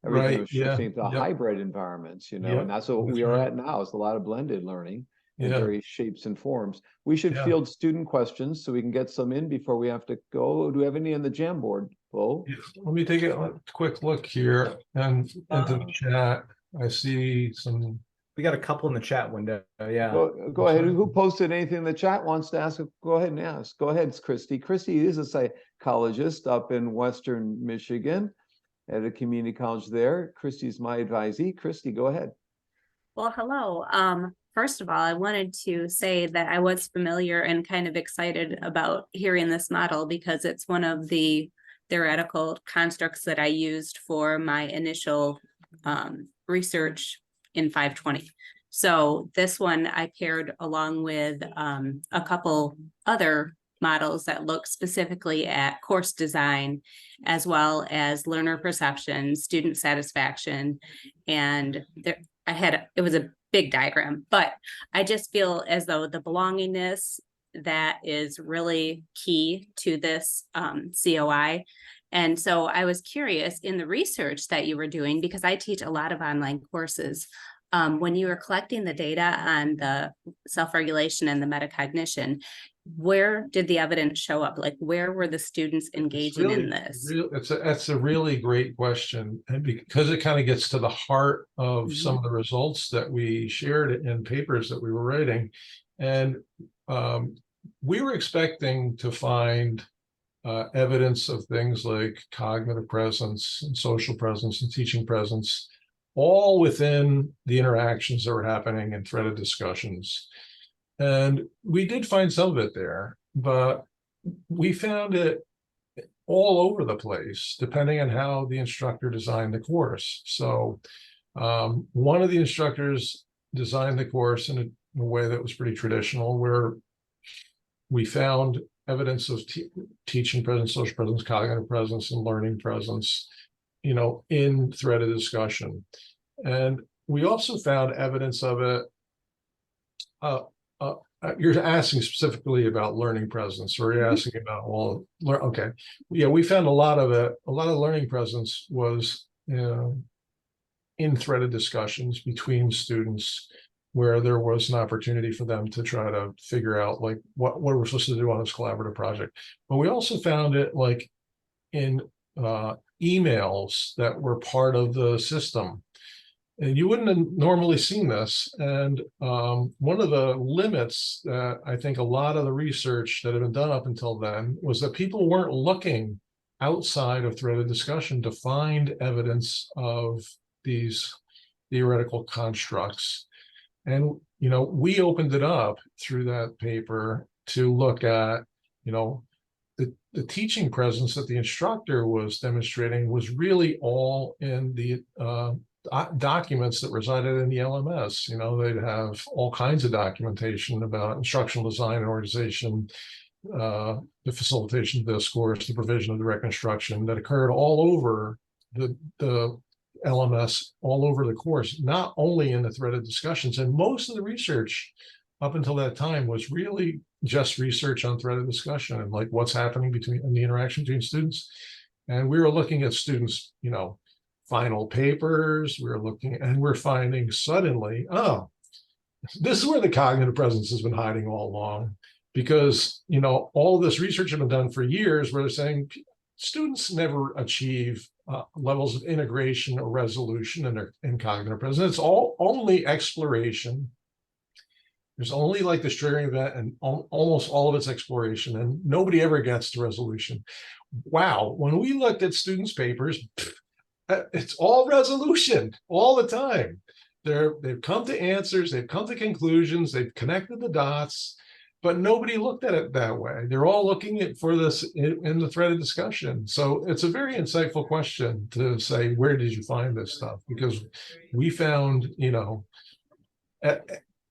everything was shifting to hybrid environments, you know, and that's what we are at now. It's a lot of blended learning in various shapes and forms. We should field student questions so we can get some in before we have to go. Do we have any on the Jamboard, Bo? Let me take a quick look here and into the chat. I see some. We got a couple in the chat window. Yeah. Go ahead. Who posted anything in the chat wants to ask? Go ahead and ask. Go ahead, Christy. Christy is a psychologist up in Western Michigan at a community college there. Christy's my advisee. Christy, go ahead. Well, hello. First of all, I wanted to say that I was familiar and kind of excited about hearing this model because it's one of the theoretical constructs that I used for my initial research in 520. So this one I paired along with a couple other models that look specifically at course design, as well as learner perception, student satisfaction, and it was a big diagram, but I just feel as though the belongingness that is really key to this COI. And so I was curious in the research that you were doing, because I teach a lot of online courses, when you were collecting the data on the self-regulation and the metacognition, where did the evidence show up? Like, where were the students engaging in this? That's a really great question. And because it kind of gets to the heart of some of the results that we shared in papers that we were writing. And we were expecting to find evidence of things like cognitive presence and social presence and teaching presence, all within the interactions that were happening in threaded discussions. And we did find some of it there, but we found it all over the place, depending on how the instructor designed the course. So one of the instructors designed the course in a way that was pretty traditional, where we found evidence of teaching presence, social presence, cognitive presence, and learning presence, you know, in threaded discussion. And we also found evidence of it. You're asking specifically about learning presence, or you're asking about, well, okay. Yeah, we found a lot of it. A lot of learning presence was in threaded discussions between students where there was an opportunity for them to try to figure out like what we're supposed to do on this collaborative project. But we also found it like in emails that were part of the system. And you wouldn't have normally seen this. And one of the limits that I think a lot of the research that had been done up until then was that people weren't looking outside of threaded discussion to find evidence of these theoretical constructs. And, you know, we opened it up through that paper to look at, you know, the teaching presence that the instructor was demonstrating was really all in the documents that resided in the LMS. You know, they'd have all kinds of documentation about instructional design and organization, the facilitation of discourse, the provision of direct instruction that occurred all over the LMS, all over the course, not only in the threaded discussions. And most of the research up until that time was really just research on threaded discussion and like what's happening in the interaction between students. And we were looking at students, you know, final papers, we were looking, and we're finding suddenly, oh, this is where the cognitive presence has been hiding all along. Because, you know, all this research has been done for years where they're saying students never achieve levels of integration or resolution in cognitive presence. It's all only exploration. There's only like this triggering event and almost all of it's exploration, and nobody ever gets to resolution. Wow, when we looked at students' papers, it's all resolution all the time. They've come to answers, they've come to conclusions, they've connected the dots, but nobody looked at it that way. They're all looking for this in the threaded discussion. So it's a very insightful question to say, where did you find this stuff? Because we found, you know,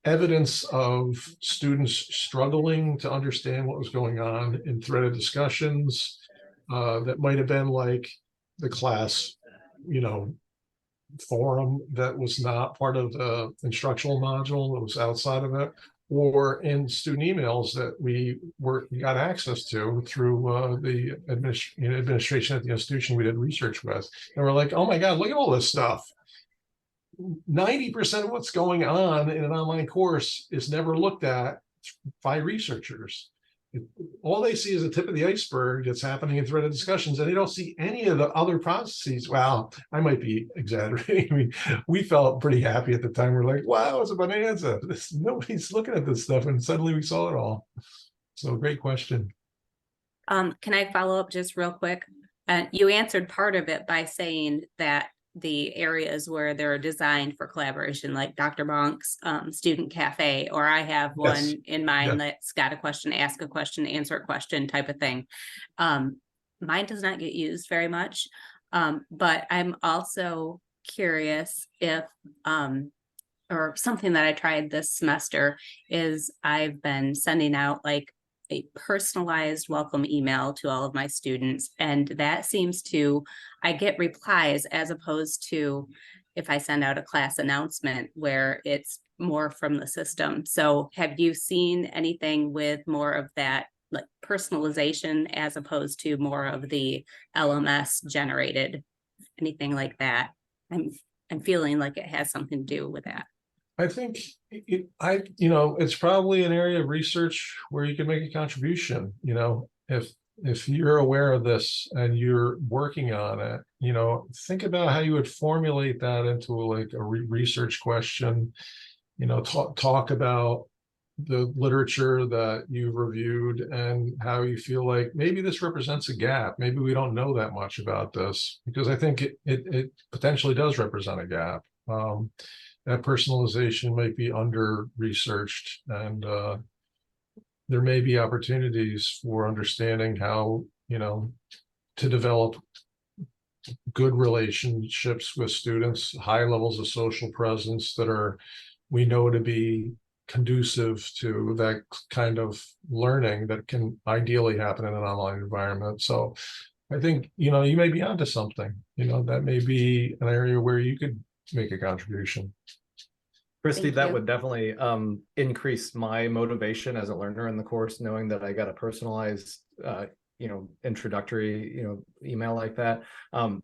evidence of students struggling to understand what was going on in threaded discussions that might have been like the class, you know, forum that was not part of the instructional module, that was outside of it, or in student emails that we got access to through the administration at the institution we did research with. And we're like, oh my God, look at all this stuff. 90% of what's going on in an online course is never looked at by researchers. All they see is the tip of the iceberg that's happening in threaded discussions, and they don't see any of the other processes. Well, I might be exaggerating. I mean, we felt pretty happy at the time. We're like, wow, it's a bonanza. Nobody's looking at this stuff, and suddenly we saw it all. So great question. Can I follow up just real quick? You answered part of it by saying that the areas where they're designed for collaboration, like Dr. Bonk's student cafe, or I have one in mind that's got a question, ask a question, answer a question type of thing. Mine does not get used very much, but I'm also curious if, or something that I tried this semester is I've been sending out like a personalized welcome email to all of my students. And that seems to, I get replies as opposed to if I send out a class announcement where it's more from the system. So have you seen anything with more of that like personalization as opposed to more of the LMS generated, anything like that? I'm feeling like it has something to do with that. I think it's probably an area of research where you can make a contribution. You know, if you're aware of this and you're working on it, you know, think about how you would formulate that into like a research question. You know, talk about the literature that you've reviewed and how you feel like maybe this represents a gap. Maybe we don't know that much about this, because I think it potentially does represent a gap. That personalization might be under-researched, and there may be opportunities for understanding how, you know, to develop good relationships with students, high levels of social presence that we know to be conducive to that kind of learning that can ideally happen in an online environment. So I think, you know, you may be onto something, you know, that may be an area where you could make a contribution. Christy, that would definitely increase my motivation as a learner in the course, knowing that I got a personalized, you know, introductory, you know, email like that. I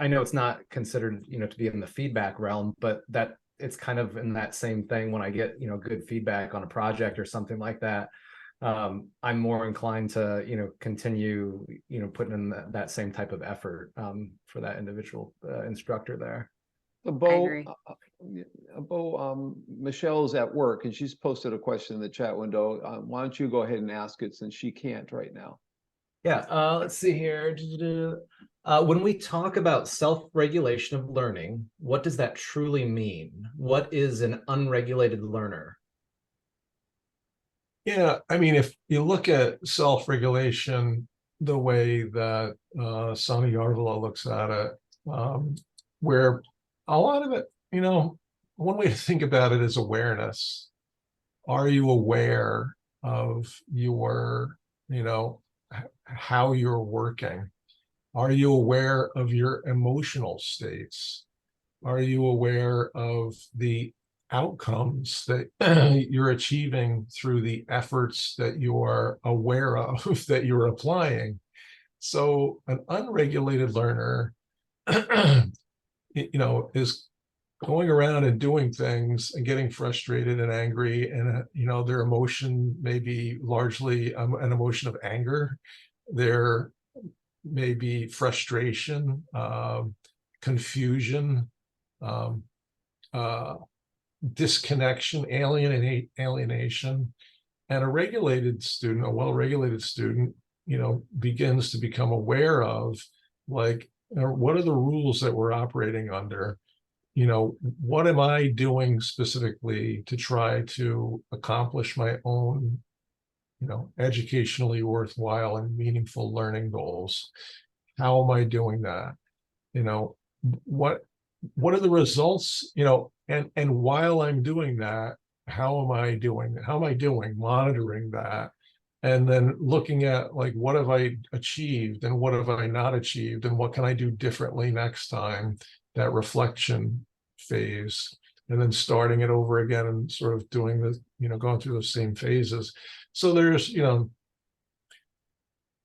know it's not considered, you know, to be in the feedback realm, but that it's kind of in that same thing when I get, good feedback on a project or something like that. I'm more inclined to, continue, putting in that same type of effort for that individual instructor there. Bo, agree. Michelle's at work and she's posted a question in the chat window. Why don't you go ahead and ask it since she can't right now? Yeah, let's see here. When we talk about self-regulation of learning, what does that truly mean? What is an unregulated learner? Yeah, I mean, if you look at self-regulation the way that Sonny Yarvala looks at it, where a lot of it, one way to think about it is awareness. Are you aware of your, how you're working? Are you aware of your emotional states? Are you aware of the outcomes that you're achieving through the efforts that you are aware of that you're applying? So an unregulated learner, is going around and doing things and getting frustrated and angry, and their emotion may be largely an emotion of anger. There may be frustration, confusion, disconnection, alienation. And a regulated student, a well-regulated student, begins to become aware of, like, what are the rules that we're operating under? What am I doing specifically to try to accomplish my own, educationally worthwhile and meaningful learning goals? How am I doing that? What are the results? And while I'm doing that, how am I doing? How am I doing? Monitoring that, and then looking at, like, what have I achieved and what have I not achieved, and what can I do differently next time? That reflection phase, and then starting it over again and sort of doing the, going through those same phases. So there's,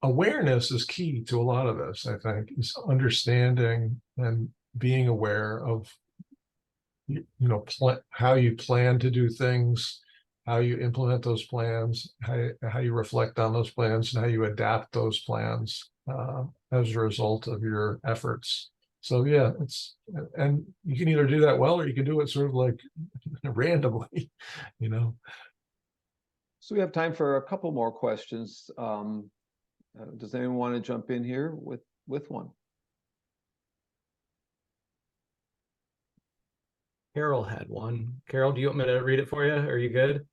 awareness is key to a lot of this, I think, is understanding and being aware of, how you plan to do things, how you implement those plans, how you reflect on those plans, and how you adapt those plans as a result of your efforts. So yeah, and you can either do that well, or you can do it sort of like randomly, So we have time for a couple more questions. Does anyone want to jump in here with one? Carol had one. Carol, do you want me to read it for you? Are you good?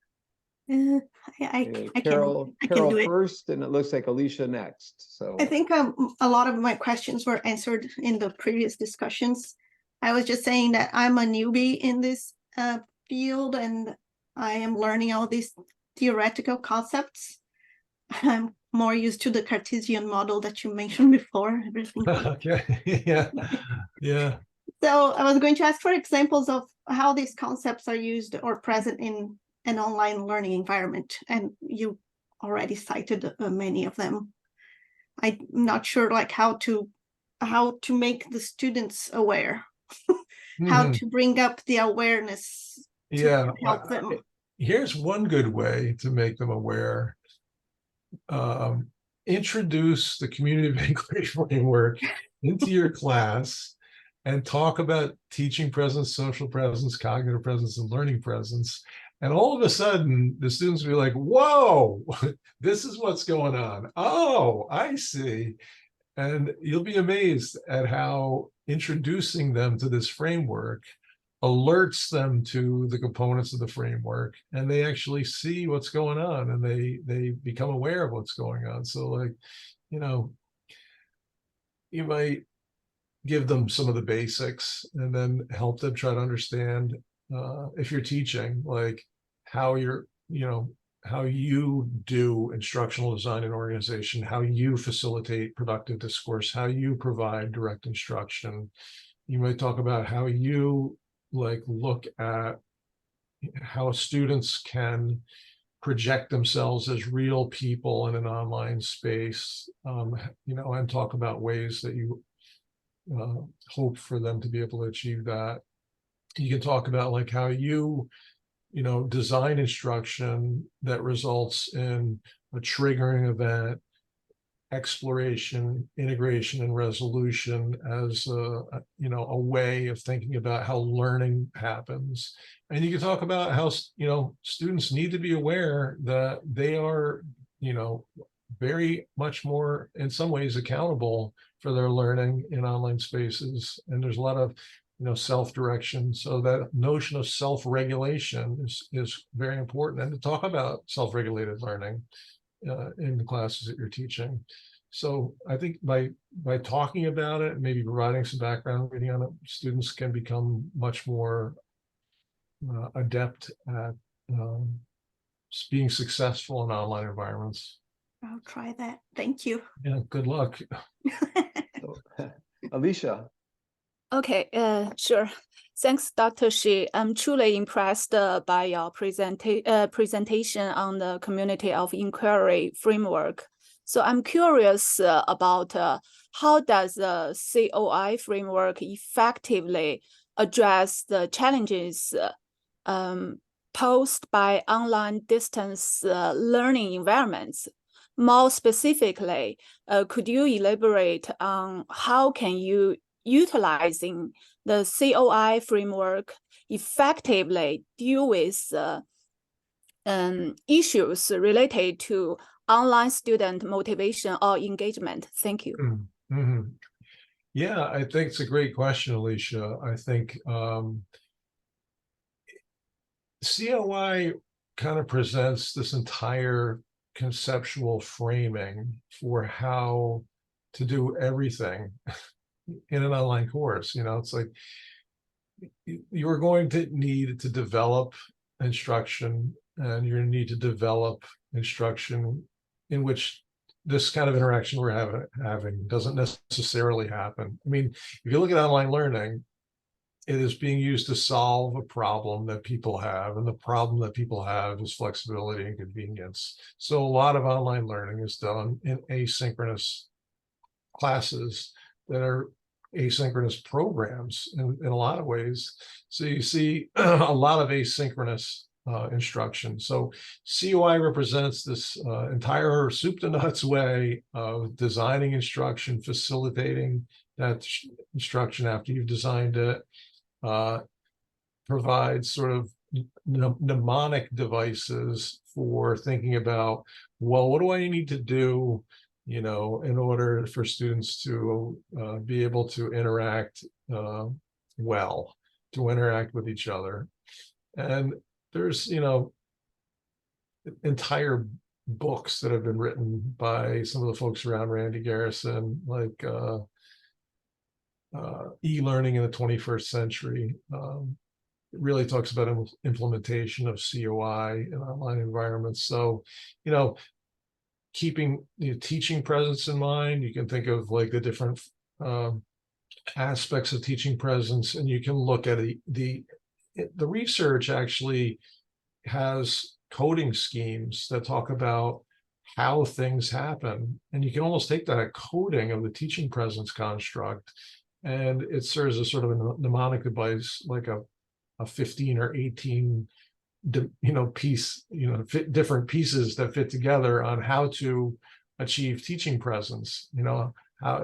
Okay, I Carol can do it. first, and it looks like Alicia next. So I think a lot of my questions were answered in the previous discussions. I was just saying that I'm a newbie in this field, and I am learning all these theoretical concepts. I'm more used to the Cartesian model that you mentioned before. Okay. Yeah. So I was going to ask for examples of how these concepts are used or present in an online learning environment, and you already cited many of them. I'm not sure, like, how to make the students aware, how to bring up the awareness to help them. Here's one good way to make them aware. Introduce the community of inquiry framework into your class and talk about teaching presence, social presence, cognitive presence, and learning presence. And all of a sudden, the students will be like, whoa, this is what's going on. Oh, I see. And you'll be amazed at how introducing them to this framework alerts them to the components of the framework, and they actually see what's going on, and they become aware of what's going on. So, like, you might give them some of the basics and then help them try to understand, if you're teaching, like, how how you do instructional design and organization, how you facilitate productive discourse, how you provide direct instruction. You might talk about how you, like, look at how students can project themselves as real people in an online space, and talk about ways that you hope for them to be able to achieve that. you can talk about like how you design instruction that results in a triggering event, exploration, integration, and resolution as a way of thinking about how learning happens. And you can talk about how students need to be aware that they are very much more in some ways accountable for their learning in online spaces. And there's a lot of self-direction. So that notion of self-regulation is very important. And to talk about self-regulated learning in the classes that you're teaching. So I think by talking about it, maybe providing some background reading on it, students can become much more adept at being successful in online environments. I'll try that. Thank you. Yeah, good luck. Alicia. Okay, sure. Thanks, Dr. Shea. I'm truly impressed by your presentation on the community of inquiry framework. So I'm curious about how does the CoI framework effectively address the challenges posed by online distance learning environments? More specifically, could you elaborate on how can you utilizing the CoI framework effectively deal with issues related to online student motivation or engagement? Thank you. Mm-hmm. Yeah, I think it's a great question, Alicia. I think CoI kind of presents this entire conceptual framing for how to do everything in an online course. It's like you're going to need to develop instruction, and you're going to need to develop instruction in which this kind of interaction we're having doesn't necessarily happen. I mean, if you look at online learning, it is being used to solve a problem that people have, and the problem that people have is flexibility and convenience. So a lot of online learning is done in asynchronous classes that are asynchronous programs in a lot of ways. So you see a lot of asynchronous instruction. So CoI represents this entire soup to nuts way of designing instruction, facilitating that instruction after you've designed it, provides sort of mnemonic devices for thinking about, well, what do I need to do in order for students to be able to interact well, to interact with each other. And there's, entire books that have been written by some of the folks around Randy Garrison, like e-learning in the 21st century. It really talks about implementation of CoI in online environments. So, keeping teaching presence in mind, you can think of like the different aspects of teaching presence, and you can look at the research actually has coding schemes that talk about how things happen, and you can almost take that coding of the teaching presence construct, and it serves as sort of a mnemonic device, like a 15 or 18 piece, different pieces that fit together on how to achieve teaching presence. How,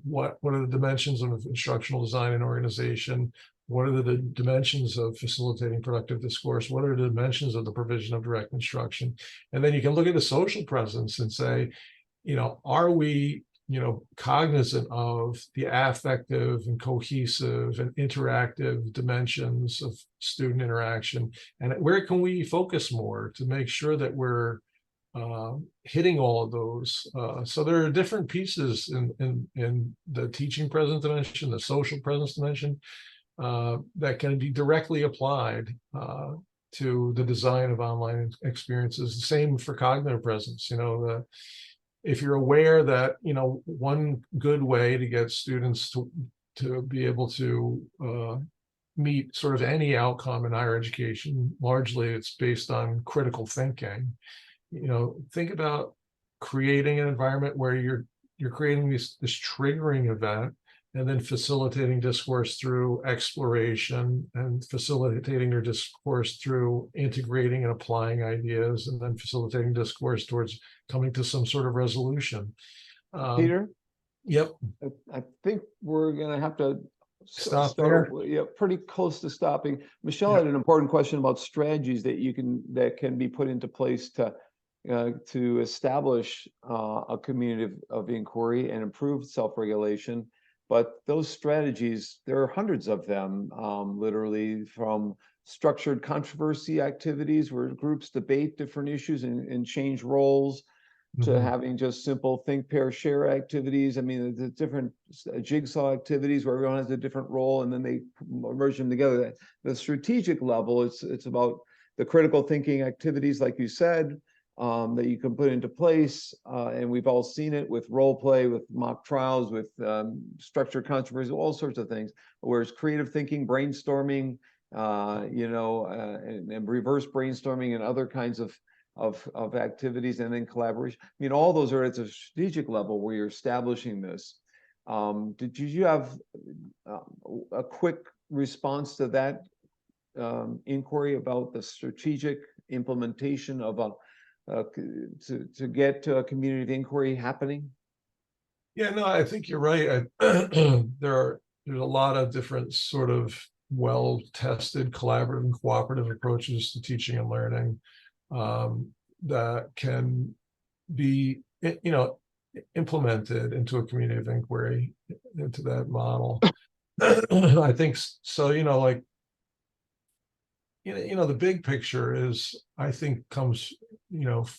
what are the dimensions of instructional design and organization? What are the dimensions of facilitating productive discourse? What are the dimensions of the provision of direct instruction? And then you can look at the social presence and say, are we cognizant of the affective and cohesive and interactive dimensions of student interaction, and where can we focus more to make sure that we're hitting all of those? So there are different pieces in the teaching presence dimension, the social presence dimension, that can be directly applied to the design of online experiences. The same for cognitive presence. If you're aware that one good way to get students to be able to meet sort of any outcome in higher education, largely it's based on critical thinking. Think about creating an environment where you're creating this triggering event, and then facilitating discourse through exploration, and facilitating their discourse through integrating and applying ideas, and then facilitating discourse towards coming to some sort of resolution. Peter? Yep. I think we're gonna have to Stop start, there. yeah, pretty close to stopping. Michelle Yep. had an important question about strategies that can be put into place to establish a community of inquiry and improve self-regulation. But those strategies, there are hundreds of them, literally, from structured controversy activities where groups debate different issues and change roles, to Mhm. having just simple think, pair, share activities. I mean, the different jigsaw activities where everyone has a different role and then they merge them together. The strategic level, it's about the critical thinking activities, like you said, that you can put into place. And we've all seen it with role play, with mock trials, with structured controversy, all sorts of things. Whereas creative thinking, brainstorming, and reverse brainstorming and other kinds of activities, and then collaboration. I mean, all those are at a strategic level where you're establishing this. Did you have a quick response to that inquiry about the strategic implementation of to get to a community of inquiry happening? Yeah, no, I think you're right. There's a lot of different sort of well-tested collaborative and cooperative approaches to teaching and learning that can be, implemented into a community of inquiry, into that model. I think so. The big picture is, I think, comes,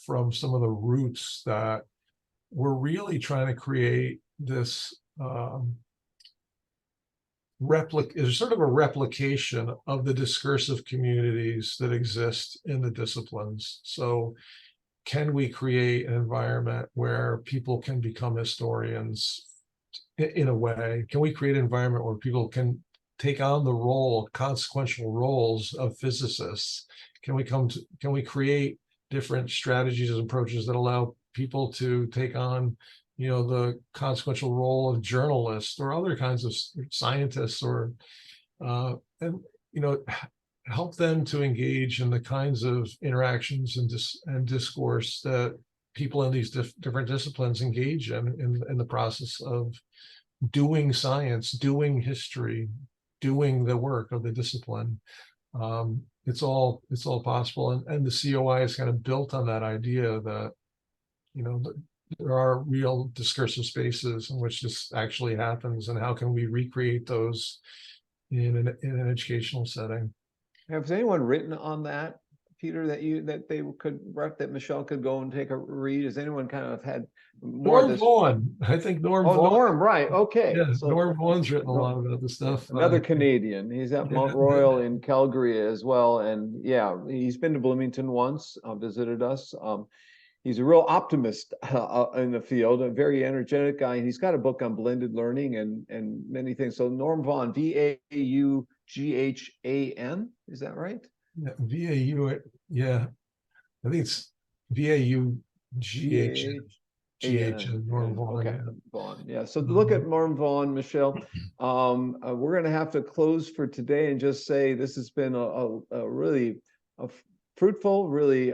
from some of the roots that we're really trying to create this is sort of a replication of the discursive communities that exist in the disciplines. So can we create an environment where people can become historians in a way? Can we create an environment where people can take on the consequential roles of physicists? Can we create different strategies and approaches that allow people to take on the consequential role of journalists or other kinds of scientists, or and help them to engage in the kinds of interactions and discourse that people in these different disciplines engage in the process of doing science, doing history, doing the work of the discipline. It's all possible, and the COI is kind of built on that idea that there are real discursive spaces in which this actually happens, and how can we recreate those in an educational setting. Has anyone written on that, Peter, that Michelle could go and take a read? Has anyone kind of had more Norm Vaughan? I think Norm Vaughan. Norm, right? Okay. Yeah, So Norm Vaughan's written a lot about this stuff. Another Canadian. He's at Mount Royal in Calgary as well, and yeah, he's been to Bloomington once, visited us. He's a real optimist in the field, a very energetic guy, and he's got a book on blended learning and many things. So Norm Vaughan, VAUGHAN, is that right? Yeah, VAU. Yeah, I think it's VAUGHAN. Norm Vaughan. Okay, Vaughan. Yeah. So look at Norm Vaughan, Michelle. We're going to have to close for today and just say this has been a really fruitful, really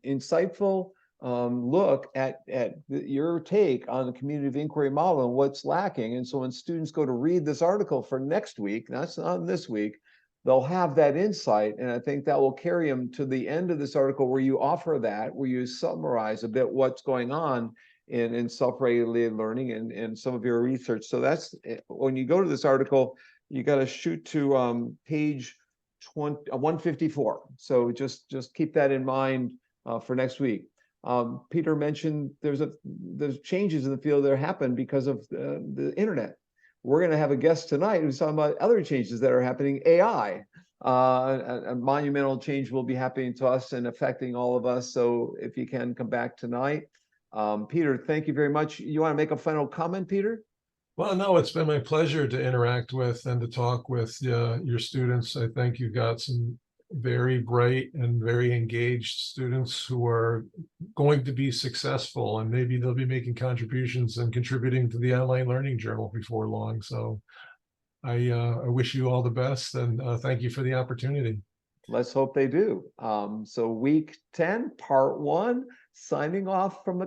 insightful look at your take on the community of inquiry model and what's lacking. And so when students go to read this article for next week, that's not this week, they'll have that insight. And I think that will carry them to the end of this article where you offer that, where you summarize a bit what's going on in self-regulated learning and some of your research. So that's, when you go to this article, you got to shoot to page 154. So just keep that in mind for next week. Peter mentioned there's changes in the field that happen because of the internet. We're going to have a guest tonight who's talking about other changes that are happening. AI, a monumental change will be happening to us and affecting all of us. So if you can come back tonight. Peter, thank you very much. You want to make a final comment, Peter? Well, no, it's been my pleasure to interact with and to talk with your students. I think you've got some very bright and very engaged students who are going to be successful, and maybe they'll be making contributions and contributing to the online learning journal before long. So I wish you all the best, and thank you for the opportunity. Let's hope they do. So week 10, part 1, signing off from the